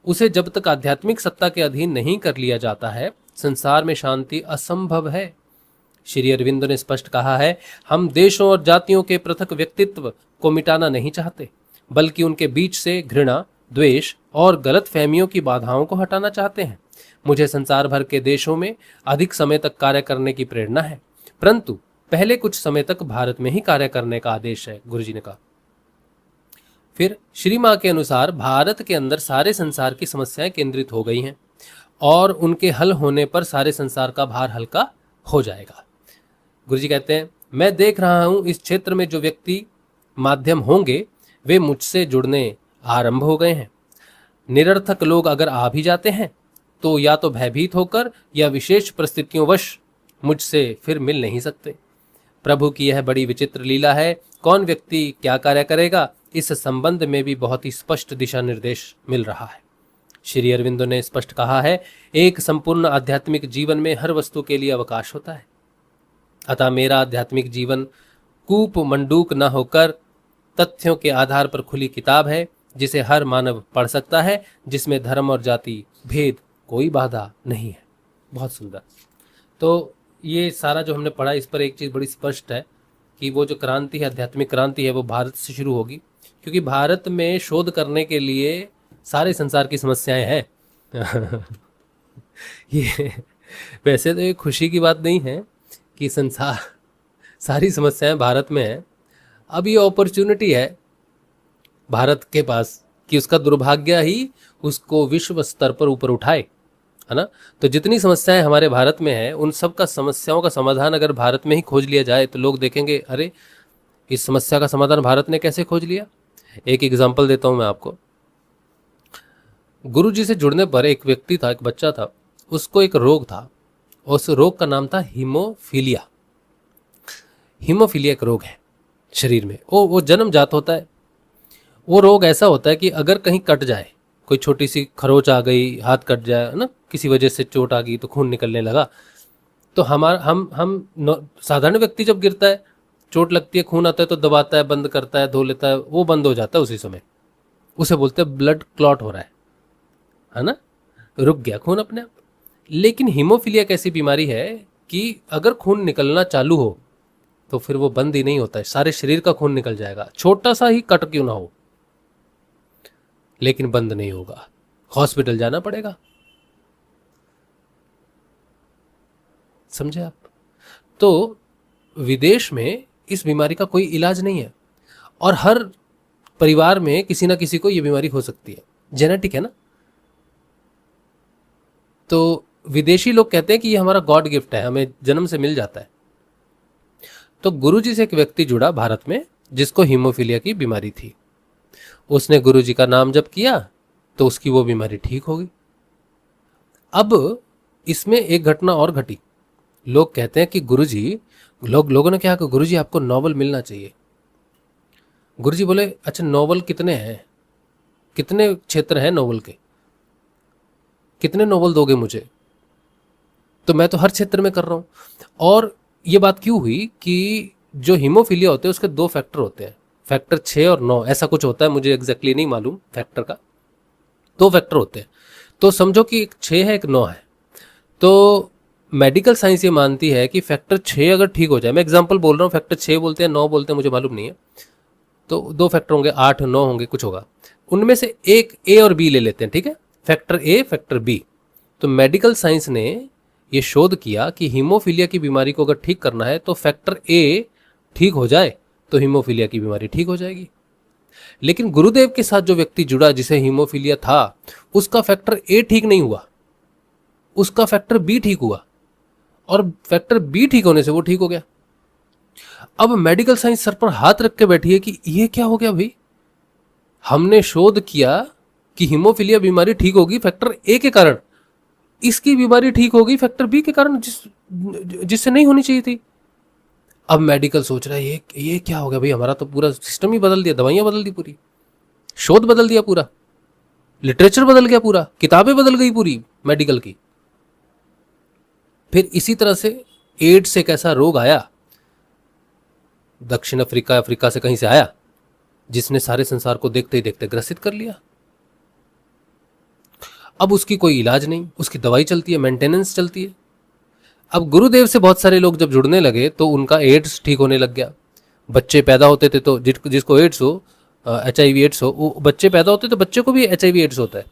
उसे जब तक आध्यात्मिक सत्ता के अधीन नहीं कर लिया जाता है संसार में शांति असंभव है। श्री अरविंदो ने स्पष्ट कहा है हम देशों और जातियों के पृथक व्यक्तित्व को मिटाना नहीं चाहते बल्कि उनके बीच से घृणा, द्वेष और गलत फहमियों की बाधाओं को हटाना चाहते हैं। मुझे संसार भर के देशों में अधिक समय तक कार्य करने की प्रेरणा है, परंतु पहले कुछ समय तक भारत में ही कार्य करने का आदेश है, गुरुजी ने कहा। फिर श्री मां के अनुसार भारत के अंदर सारे संसार की समस्याएं केंद्रित हो गई हैं और उनके हल होने पर सारे संसार का भार हल्का हो जाएगा। गुरुजी कहते हैं मैं देख रहा हूं इस क्षेत्र में जो व्यक्ति माध्यम होंगे वे मुझसे जुड़ने आरंभ हो गए हैं। निरर्थक लोग अगर आ भी जाते हैं तो या तो भयभीत होकर या विशेष परिस्थितियों वश मुझसे फिर मिल नहीं सकते। प्रभु की यह बड़ी विचित्र लीला है। कौन व्यक्ति क्या कार्य करेगा इस संबंध में भी बहुत ही स्पष्ट दिशा निर्देश मिल रहा है। श्री अरविंदो ने स्पष्ट कहा है एक संपूर्ण आध्यात्मिक जीवन में हर वस्तु के लिए अवकाश होता है, अतः मेरा आध्यात्मिक जीवन कूप मंडूक न होकर तथ्यों के आधार पर खुली किताब है जिसे हर मानव पढ़ सकता है, जिसमें धर्म और जाति भेद कोई बाधा नहीं है। बहुत सुंदर। तो ये सारा जो हमने पढ़ा इस पर एक चीज़ बड़ी स्पष्ट है कि वो जो क्रांति है, आध्यात्मिक क्रांति है, वो भारत से शुरू होगी, क्योंकि भारत में शोध करने के लिए सारे संसार की समस्याएं हैं। वैसे तो ये खुशी की बात नहीं है कि संसार सारी समस्याएं भारत में है। अब ये अपॉर्चुनिटी है भारत के पास कि उसका दुर्भाग्य ही उसको विश्व स्तर पर ऊपर उठाए, है ना। तो जितनी समस्याएं हमारे भारत में है उन सब का समस्याओं का समाधान अगर भारत में ही खोज लिया जाए तो लोग देखेंगे अरे इस समस्या का समाधान भारत ने कैसे खोज लिया। एक एग्जांपल देता हूं मैं आपको। गुरु जी से जुड़ने पर एक व्यक्ति था, एक बच्चा था, उसको एक रोग था। उस रोग का नाम था हीमोफीलिया। हीमोफीलिया एक रोग है शरीर में, वो जन्मजात होता है। वो रोग ऐसा होता है कि अगर कहीं कट जाए, कोई छोटी सी खरोच आ गई, हाथ कट जाए, है ना, किसी वजह से चोट आ गई तो खून निकलने लगा, तो हमारा हम साधारण व्यक्ति जब गिरता है, चोट लगती है, खून आता है तो दबाता है, बंद करता है, धो लेता है, वो बंद हो जाता है उसी समय। उसे बोलते हैं ब्लड क्लॉट हो रहा है ना, रुक गया खून अपने आप। लेकिन हीमोफीलिया एक ऐसी बीमारी है कि अगर खून निकलना चालू हो तो फिर वो बंद ही नहीं होता है, सारे शरीर का खून निकल जाएगा, छोटा सा ही कट क्यों ना हो, लेकिन बंद नहीं होगा, हॉस्पिटल जाना पड़ेगा। समझे आप? तो विदेश में इस बीमारी का कोई इलाज नहीं है और हर परिवार में किसी ना किसी को यह बीमारी हो सकती है, जेनेटिक है ना। तो विदेशी लोग कहते हैं कि ये हमारा गॉड गिफ्ट है, हमें जन्म से मिल जाता है। तो गुरुजी से एक व्यक्ति जुड़ा भारत में जिसको हीमोफीलिया की बीमारी थी। उसने गुरुजी का नाम जप किया तो उसकी वो बीमारी ठीक हो गई। अब इसमें एक घटना और घटी। लोग कहते हैं कि गुरुजी, लोगों ने क्या कहा, गुरुजी आपको नोबेल मिलना चाहिए। गुरुजी बोले अच्छा नोबेल कितने हैं, कितने क्षेत्र हैं नोबेल के, कितने नोबेल दोगे मुझे, तो मैं तो हर क्षेत्र में कर रहा हूं। और ये बात क्यों हुई कि जो हीमोफीलिया होते हैं उसके दो फैक्टर होते हैं, फैक्टर 6 और 9 ऐसा कुछ होता है, मुझे एग्जैक्टली नहीं मालूम फैक्टर का, दो फैक्टर होते हैं। तो समझो कि एक 6 है एक 9 है। तो मेडिकल साइंस ये मानती है कि फैक्टर 6 अगर ठीक हो जाए, मैं एग्जांपल बोल रहा हूँ, फैक्टर 6 बोलते हैं 9 बोलते हैं मुझे मालूम नहीं है, तो दो फैक्टर होंगे, 8 9 होंगे, कुछ होगा, उनमें से एक ए और बी ले लेते हैं, ठीक है, फैक्टर ए फैक्टर बी। तो मेडिकल साइंस ने ये शोध किया कि हीमोफीलिया की बीमारी को अगर ठीक करना है तो फैक्टर ए ठीक हो जाए तो हीमोफीलिया की बीमारी ठीक हो जाएगी। लेकिन गुरुदेव के साथ जो व्यक्ति जुड़ा जिसे हीमोफीलिया था, उसका फैक्टर ए ठीक नहीं हुआ, उसका फैक्टर बी ठीक हुआ, और फैक्टर बी ठीक होने से वो ठीक हो गया। अब मेडिकल साइंस सर पर हाथ रख के बैठी है कि ये क्या हो गया भाई, हमने शोध किया कि हीमोफीलिया बीमारी ठीक होगी फैक्टर ए के कारण, इसकी बीमारी ठीक होगी फैक्टर बी के कारण, जिससे नहीं होनी चाहिए थी। अब मेडिकल सोच रहा है ये क्या हो गया भाई, हमारा तो पूरा सिस्टम ही बदल दिया, दवाइयां बदल दी, पूरी शोध बदल दिया, पूरा लिटरेचर बदल गया, पूरा किताबें बदल गई पूरी मेडिकल की। फिर इसी तरह से एड्स एक ऐसा रोग आया, दक्षिण अफ्रीका से कहीं से आया, जिसने सारे संसार को देखते ही देखते ग्रसित कर लिया। अब उसकी कोई इलाज नहीं, उसकी दवाई चलती है, मेंटेनेंस चलती है। अब गुरुदेव से बहुत सारे लोग जब जुड़ने लगे तो उनका एड्स ठीक होने लग गया। बच्चे पैदा होते थे तो जिसको एड्स हो, HIV एड्स हो, वो बच्चे पैदा होते तो बच्चे को भी HIV एड्स होता है।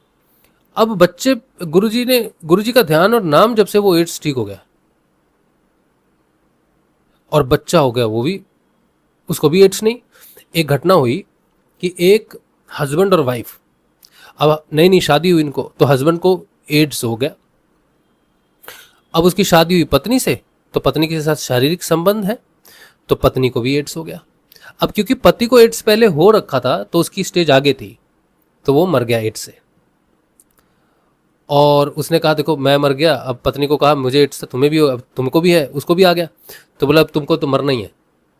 अब बच्चे, गुरुजी का ध्यान और नाम जब से वो एड्स ठीक हो गया, और बच्चा हो गया वो भी, उसको भी एड्स नहीं। एक घटना हुई कि एक हस्बैंड और वाइफ, अब नई नई शादी हुई इनको, तो हस्बैंड को एड्स हो गया। अब उसकी शादी हुई पत्नी से, तो पत्नी के साथ शारीरिक संबंध है, तो पत्नी को भी एड्स हो गया। अब क्योंकि पति को एड्स पहले हो रखा था तो उसकी स्टेज आगे थी, तो वो मर गया एड्स से। और उसने कहा देखो मैं मर गया, अब पत्नी को कहा मुझे एड्स तुम्हें भी, अब तुमको भी है, उसको भी आ गया, तो बोला अब तुमको तो मरना ही है।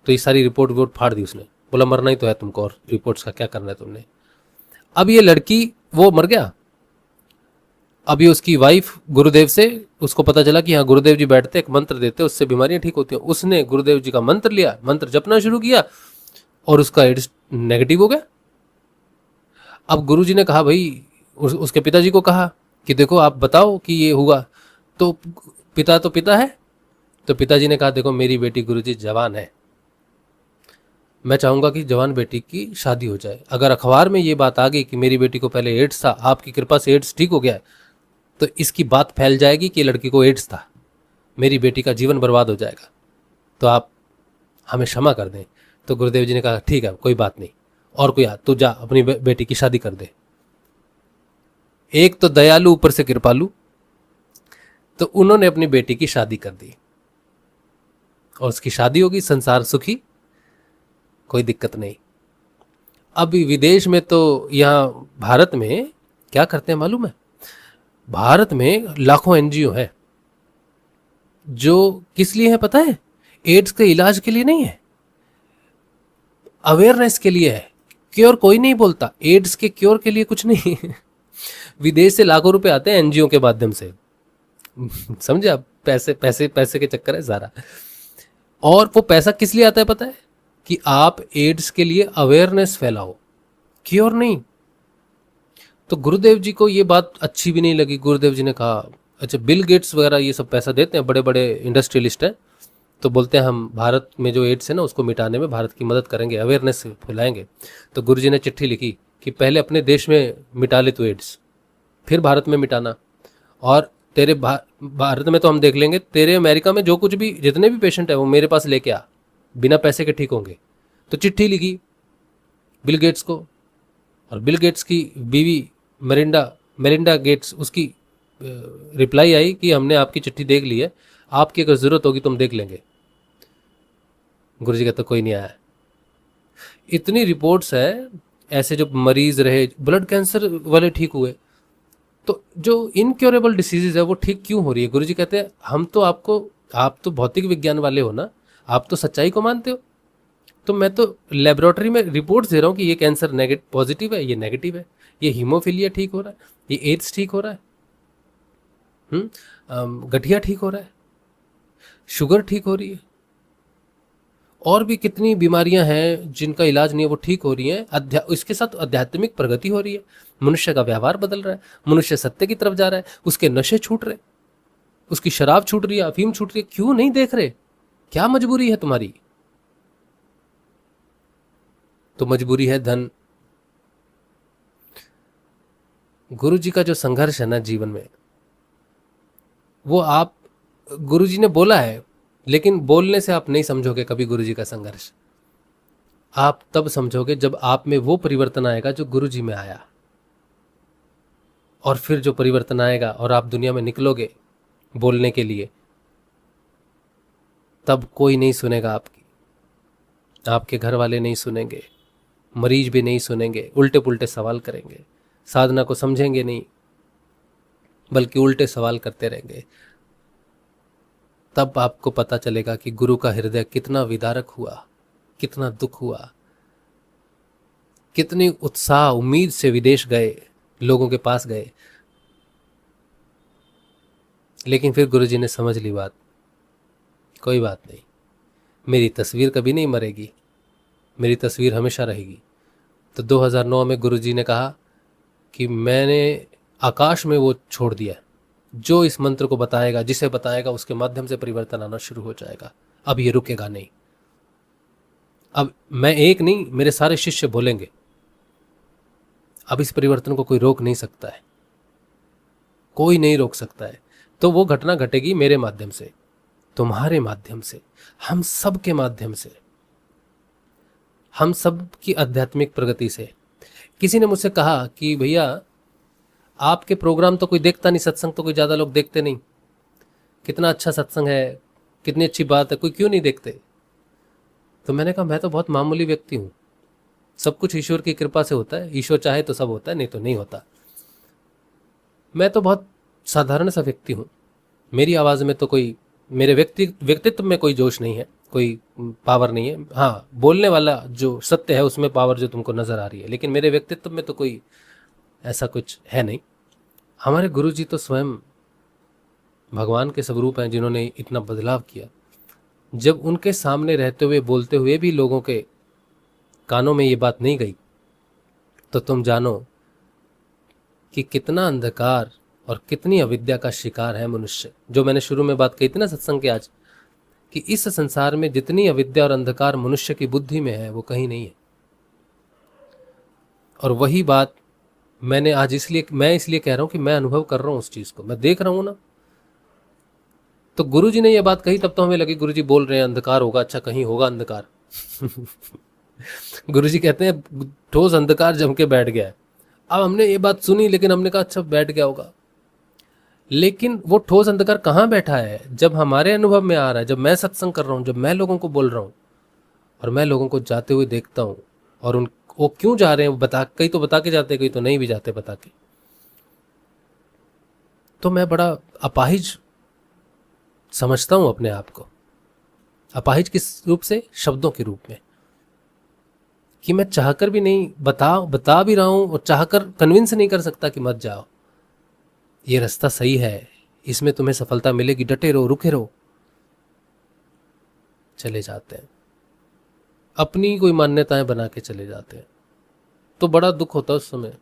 तो ये सारी रिपोर्ट फाड़ दी उसने, बोला मरना ही तो है तुमको, और रिपोर्ट्स का क्या करना है तुमने। अब ये लड़की, वो मर गया, अभी उसकी वाइफ गुरुदेव से, उसको पता चला कि हाँ गुरुदेव जी बैठते एक मंत्र देते उससे बीमारियां ठीक होती हैं। उसने गुरुदेव जी का मंत्र लिया, मंत्र जपना शुरू किया और उसका एड्स नेगेटिव हो गया। अब गुरुजी ने कहा भाई, उसके पिताजी को कहा कि देखो आप बताओ कि ये हुआ, तो पिता है, तो पिताजी ने कहा देखो मेरी बेटी गुरुजी जवान है, मैं चाहूंगा कि जवान बेटी की शादी हो जाए। अगर अखबार में ये बात आ गई कि मेरी बेटी को पहले एड्स था, आपकी कृपा से एड्स ठीक हो गया है, तो इसकी बात फैल जाएगी कि लड़की को एड्स था, मेरी बेटी का जीवन बर्बाद हो जाएगा, तो आप हमें क्षमा कर दें। तो गुरुदेव जी ने कहा ठीक है, कोई बात नहीं, और कोई तू जा अपनी बेटी की शादी कर दे। एक तो दयालु ऊपर से कृपालु, तो उन्होंने अपनी बेटी की शादी कर दी और उसकी शादी होगी, संसार सुखी, कोई दिक्कत नहीं। अभी विदेश में तो, यहाँ भारत में क्या करते हैं मालूम है? भारत में लाखों एनजीओ है जो किस लिए है पता है? एड्स के इलाज के लिए नहीं है, अवेयरनेस के लिए है। क्योर कोई नहीं बोलता, एड्स के क्योर के लिए कुछ नहीं विदेश से लाखों रुपए आते हैं एनजीओ के माध्यम से समझे आप? पैसे पैसे पैसे के चक्कर है सारा। और वो पैसा किस लिए आता है पता है? कि आप एड्स के लिए अवेयरनेस फैलाओ, क्योर नहीं। तो गुरुदेव जी को ये बात अच्छी भी नहीं लगी। गुरुदेव जी ने कहा अच्छा, बिल गेट्स वगैरह ये सब पैसा देते हैं, बड़े बड़े इंडस्ट्रियलिस्ट हैं, तो बोलते हैं हम भारत में जो एड्स है ना उसको मिटाने में भारत की मदद करेंगे, अवेयरनेस फैलाएंगे। तो गुरु जी ने चिट्ठी लिखी कि पहले अपने देश में मिटा ले तू एड्स, फिर भारत में मिटाना, और तेरे भारत में तो हम देख लेंगे, तेरे अमेरिका में जो कुछ भी जितने भी पेशेंट है वो मेरे पास लेके आ, बिना पैसे के ठीक होंगे। तो चिट्ठी लिखी बिल गेट्स को, और बिल गेट्स की बीवी मेलिंडा गेट्स, उसकी रिप्लाई आई कि हमने आपकी चिट्ठी देख ली है, आपकी अगर ज़रूरत होगी तो हम देख लेंगे। गुरुजी कहते कोई नहीं आया। इतनी रिपोर्ट्स है, ऐसे जो मरीज रहे, ब्लड कैंसर वाले ठीक हुए। तो जो इनक्योरेबल डिसीजेज है वो ठीक क्यों हो रही है? गुरुजी कहते हैं हम तो आप तो भौतिक विज्ञान वाले हो ना, आप तो सच्चाई को मानते हो, तो मैं तो लेबोरेटरी में रिपोर्ट्स दे रहा हूँ कि ये कैंसर पॉजिटिव है, ये नेगेटिव है, ये हीमोफीलिया ठीक हो रहा है, ये एड्स ठीक हो रहा है, गठिया ठीक हो रहा है, शुगर ठीक हो रही है, और भी कितनी बीमारियां हैं जिनका इलाज नहीं है वो ठीक हो रही हैं। इसके साथ आध्यात्मिक प्रगति हो रही है, मनुष्य का व्यवहार बदल रहा है, मनुष्य सत्य की तरफ जा रहा है, उसके नशे छूट रहे, उसकी शराब छूट रही है, अफीम छूट रही है। क्यों नहीं देख रहे? क्या मजबूरी है तुम्हारी? तो मजबूरी है धन। गुरु जी का जो संघर्ष है ना जीवन में, वो आप, गुरु जी ने बोला है, लेकिन बोलने से आप नहीं समझोगे कभी गुरु जी का संघर्ष। आप तब समझोगे जब आप में वो परिवर्तन आएगा जो गुरु जी में आया, और फिर जो परिवर्तन आएगा और आप दुनिया में निकलोगे बोलने के लिए, तब कोई नहीं सुनेगा आपकी, आपके घर वाले नहीं सुनेंगे, मरीज भी नहीं सुनेंगे, उल्टे पुल्टे सवाल करेंगे, साधना को समझेंगे नहीं बल्कि उल्टे सवाल करते रहेंगे। तब आपको पता चलेगा कि गुरु का हृदय कितना विदारक हुआ, कितना दुख हुआ, कितनी उत्साह उम्मीद से विदेश गए, लोगों के पास गए, लेकिन फिर गुरुजी ने समझ ली बात, कोई बात नहीं, मेरी तस्वीर कभी नहीं मरेगी, मेरी तस्वीर हमेशा रहेगी। तो 2009 में गुरुजी ने कहा कि मैंने आकाश में वो छोड़ दिया, जो इस मंत्र को बताएगा, जिसे बताएगा उसके माध्यम से परिवर्तन आना शुरू हो जाएगा। अब ये रुकेगा नहीं। अब मैं एक नहीं, मेरे सारे शिष्य बोलेंगे। अब इस परिवर्तन को कोई रोक नहीं सकता है, कोई नहीं रोक सकता है। तो वो घटना घटेगी मेरे माध्यम से, तुम्हारे माध्यम से, हम सब के माध्यम से, हम सब की आध्यात्मिक प्रगति से। किसी ने मुझसे कहा कि भैया आपके प्रोग्राम तो कोई देखता नहीं, सत्संग तो कोई ज़्यादा लोग देखते नहीं, कितना अच्छा सत्संग है, कितनी अच्छी बात है, कोई क्यों नहीं देखते? तो मैंने कहा मैं तो बहुत मामूली व्यक्ति हूँ, सब कुछ ईश्वर की कृपा से होता है, ईश्वर चाहे तो सब होता है, नहीं तो नहीं होता। मैं तो बहुत साधारण सा व्यक्ति हूँ, मेरी आवाज़ में तो कोई, मेरे व्यक्तित्व में कोई जोश नहीं है, कोई पावर नहीं है। हाँ, बोलने वाला जो सत्य है उसमें पावर जो तुमको नज़र आ रही है, लेकिन मेरे व्यक्तित्व में तो कोई ऐसा कुछ है नहीं। हमारे गुरु जी तो स्वयं भगवान के स्वरूप हैं जिन्होंने इतना बदलाव किया। जब उनके सामने रहते हुए बोलते हुए भी लोगों के कानों में ये बात नहीं गई, तो तुम जानो कि कितना अंधकार और कितनी अविद्या का शिकार है मनुष्य। जो मैंने शुरू में बात कही थी ना सत्संग के आज, कि इस संसार में जितनी अविद्या और अंधकार मनुष्य की बुद्धि में है वो कहीं नहीं है। और वही बात मैंने आज मैं इसलिए कह रहा हूं कि मैं अनुभव कर रहा हूं उस चीज को, मैं देख रहा हूं ना। तो गुरुजी ने ये बात कही तब तो हमें लगी गुरुजी बोल रहे हैं अंधकार होगा, अच्छा कहीं होगा अंधकार। गुरुजी कहते हैं ठोस अंधकार जम के बैठ गया है। अब हमने ये बात सुनी लेकिन हमने कहा अच्छा बैठ गया होगा, लेकिन वो ठोस अंधकार कहाँ बैठा है? जब हमारे अनुभव में आ रहा है, जब मैं सत्संग कर रहा हूँ, जब मैं लोगों को बोल रहा हूँ और मैं लोगों को जाते हुए देखता हूँ, और उन वो क्यों जा रहे हैं वो बता, कई तो बता के जाते, कई तो नहीं भी जाते बता के, तो मैं बड़ा अपाहिज समझता हूं अपने आप को। अपाहिज किस रूप से? शब्दों के रूप में, कि मैं चाहकर भी नहीं बता भी रहा हूं और चाहकर कन्विंस नहीं कर सकता कि मत जाओ, ये रास्ता सही है, इसमें तुम्हें सफलता मिलेगी, डटे रहो, रुके रहो, चले जाते हैं, अपनी कोई मान्यताएं बना के चले जाते हैं। तो बड़ा दुख होता है उस समय।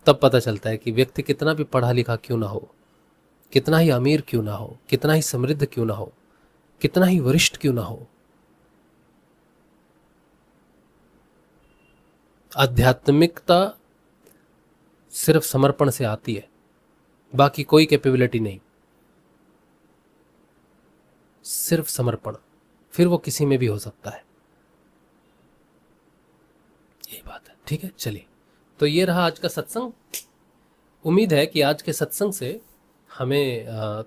तब पता चलता है कि व्यक्ति कितना भी पढ़ा लिखा क्यों ना हो, कितना ही अमीर क्यों ना हो, कितना ही समृद्ध क्यों ना हो, कितना ही वरिष्ठ क्यों ना हो, आध्यात्मिकता सिर्फ समर्पण से आती है, बाकी कोई कैपेबिलिटी नहीं, सिर्फ समर्पण। फिर वो किसी में भी हो सकता है, यही बात है। ठीक है, चलिए, तो ये रहा आज का सत्संग। उम्मीद है कि आज के सत्संग से हमें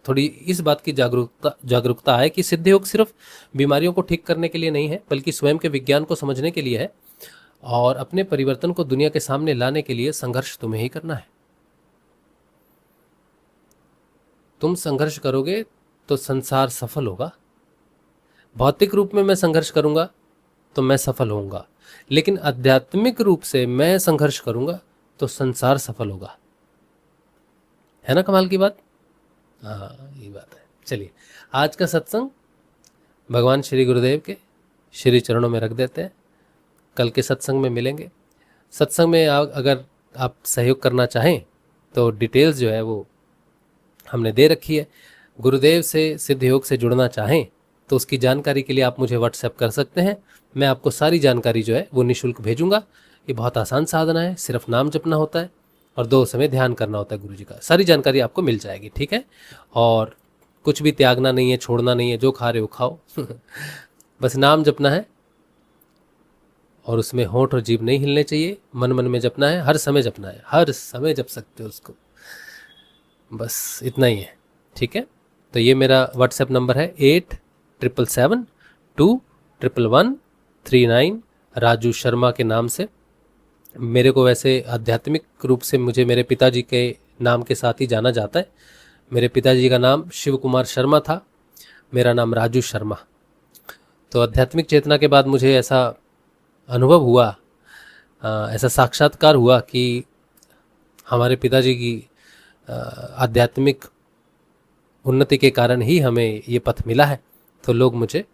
थोड़ी इस बात की जागरूकता है कि सिद्ध योग सिर्फ बीमारियों को ठीक करने के लिए नहीं है, बल्कि स्वयं के विज्ञान को समझने के लिए है, और अपने परिवर्तन को दुनिया के सामने लाने के लिए संघर्ष तुम्हें ही करना है। तुम संघर्ष करोगे तो संसार सफल होगा। भौतिक रूप में मैं संघर्ष करूंगा तो मैं सफल होऊंगा, लेकिन आध्यात्मिक रूप से मैं संघर्ष करूंगा तो संसार सफल होगा। है ना कमाल की बात? हाँ, ये बात है। चलिए, आज का सत्संग भगवान श्री गुरुदेव के श्री चरणों में रख देते हैं। कल के सत्संग में मिलेंगे। सत्संग में अगर आप सहयोग करना चाहें तो डिटेल्स जो है वो हमने दे रखी है। गुरुदेव से सिद्ध योग से जुड़ना चाहें तो उसकी जानकारी के लिए आप मुझे व्हाट्सएप कर सकते हैं। मैं आपको सारी जानकारी जो है वो निःशुल्क भेजूंगा। ये बहुत आसान साधना है, सिर्फ नाम जपना होता है और 2 समय ध्यान करना होता है गुरु जी का। सारी जानकारी आपको मिल जाएगी, ठीक है? और कुछ भी त्यागना नहीं है, छोड़ना नहीं है, जो खा रहे हो खाओ। बस नाम जपना है और उसमें होंठ और जीभ नहीं हिलने चाहिए, मन मन में जपना है, हर समय जपना है, हर समय जप सकते हो उसको। बस इतना ही है, ठीक है? तो ये मेरा व्हाट्सएप नंबर है 8777211139, राजू शर्मा के नाम से। मेरे को वैसे आध्यात्मिक रूप से मुझे मेरे पिताजी के नाम के साथ ही जाना जाता है। मेरे पिताजी का नाम शिव कुमार शर्मा था, मेरा नाम राजू शर्मा। तो आध्यात्मिक चेतना के बाद मुझे ऐसा अनुभव हुआ, ऐसा साक्षात्कार हुआ कि हमारे पिताजी की आध्यात्मिक उन्नति के कारण ही हमें ये पथ मिला है। तो लोग मुझे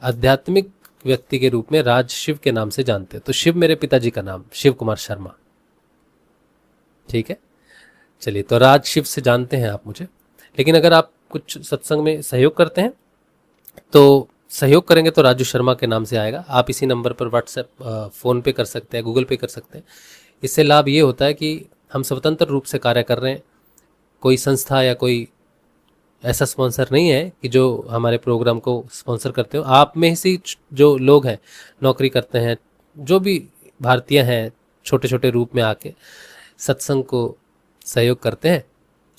आध्यात्मिक व्यक्ति के रूप में राज शिव के नाम से जानते हैं। तो शिव मेरे पिताजी का नाम, शिव कुमार शर्मा, ठीक है? चलिए, तो राज शिव से जानते हैं आप मुझे। लेकिन अगर आप कुछ सत्संग में सहयोग करते हैं तो सहयोग करेंगे तो राजू शर्मा के नाम से आएगा। आप इसी नंबर पर व्हाट्सएप, फ़ोन पे कर सकते हैं, गूगल पे कर सकते हैं। इससे लाभ ये होता है कि हम स्वतंत्र रूप से कार्य कर रहे हैं। कोई संस्था या कोई ऐसा स्पॉन्सर नहीं है कि जो हमारे प्रोग्राम को स्पॉन्सर करते हो। आप में से जो लोग हैं, नौकरी करते हैं, जो भी भारतीय हैं, छोटे छोटे रूप में आके सत्संग को सहयोग करते हैं,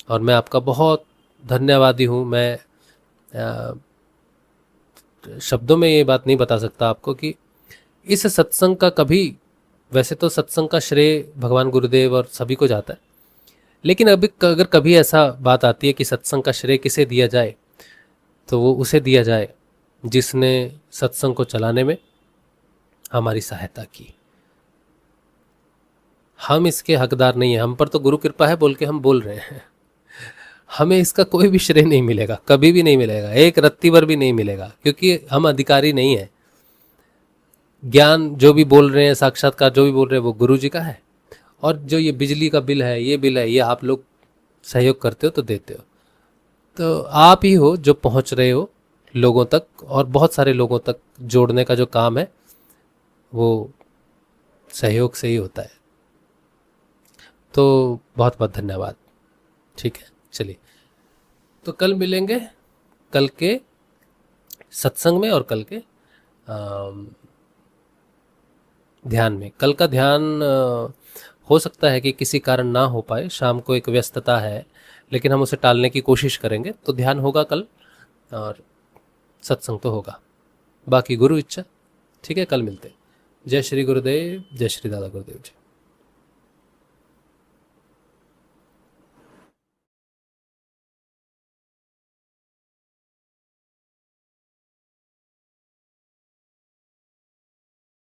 और मैं आपका बहुत धन्यवादी हूँ। मैं शब्दों में ये बात नहीं बता सकता आपको कि इस सत्संग का कभी, वैसे तो सत्संग का श्रेय भगवान गुरुदेव और सभी को जाता है, लेकिन अभी अगर कभी ऐसा बात आती है कि सत्संग का श्रेय किसे दिया जाए, तो वो उसे दिया जाए जिसने सत्संग को चलाने में हमारी सहायता की। हम इसके हकदार नहीं है, हम पर तो गुरु कृपा है बोल के हम बोल रहे हैं। हमें इसका कोई भी श्रेय नहीं मिलेगा, कभी भी नहीं मिलेगा, एक रत्ती भर भी नहीं मिलेगा, क्योंकि हम अधिकारी नहीं है। ज्ञान जो भी बोल रहे हैं, साक्षात्कार जो भी बोल रहे हैं, वो गुरु जी का है। और जो ये बिजली का बिल है, ये बिल है, ये आप लोग सहयोग करते हो तो देते हो, तो आप ही हो जो पहुंच रहे हो लोगों तक, और बहुत सारे लोगों तक जोड़ने का जो काम है वो सहयोग से ही होता है। तो बहुत बहुत धन्यवाद, ठीक है? चलिए, तो कल मिलेंगे, कल के सत्संग में और कल के ध्यान में। कल का ध्यान हो सकता है कि किसी कारण ना हो पाए, शाम को एक व्यस्तता है, लेकिन हम उसे टालने की कोशिश करेंगे। तो ध्यान होगा कल और सत्संग तो होगा, बाकी गुरु इच्छा। ठीक है, कल मिलते हैं। जय श्री गुरुदेव, जय श्री दादा गुरुदेव जी।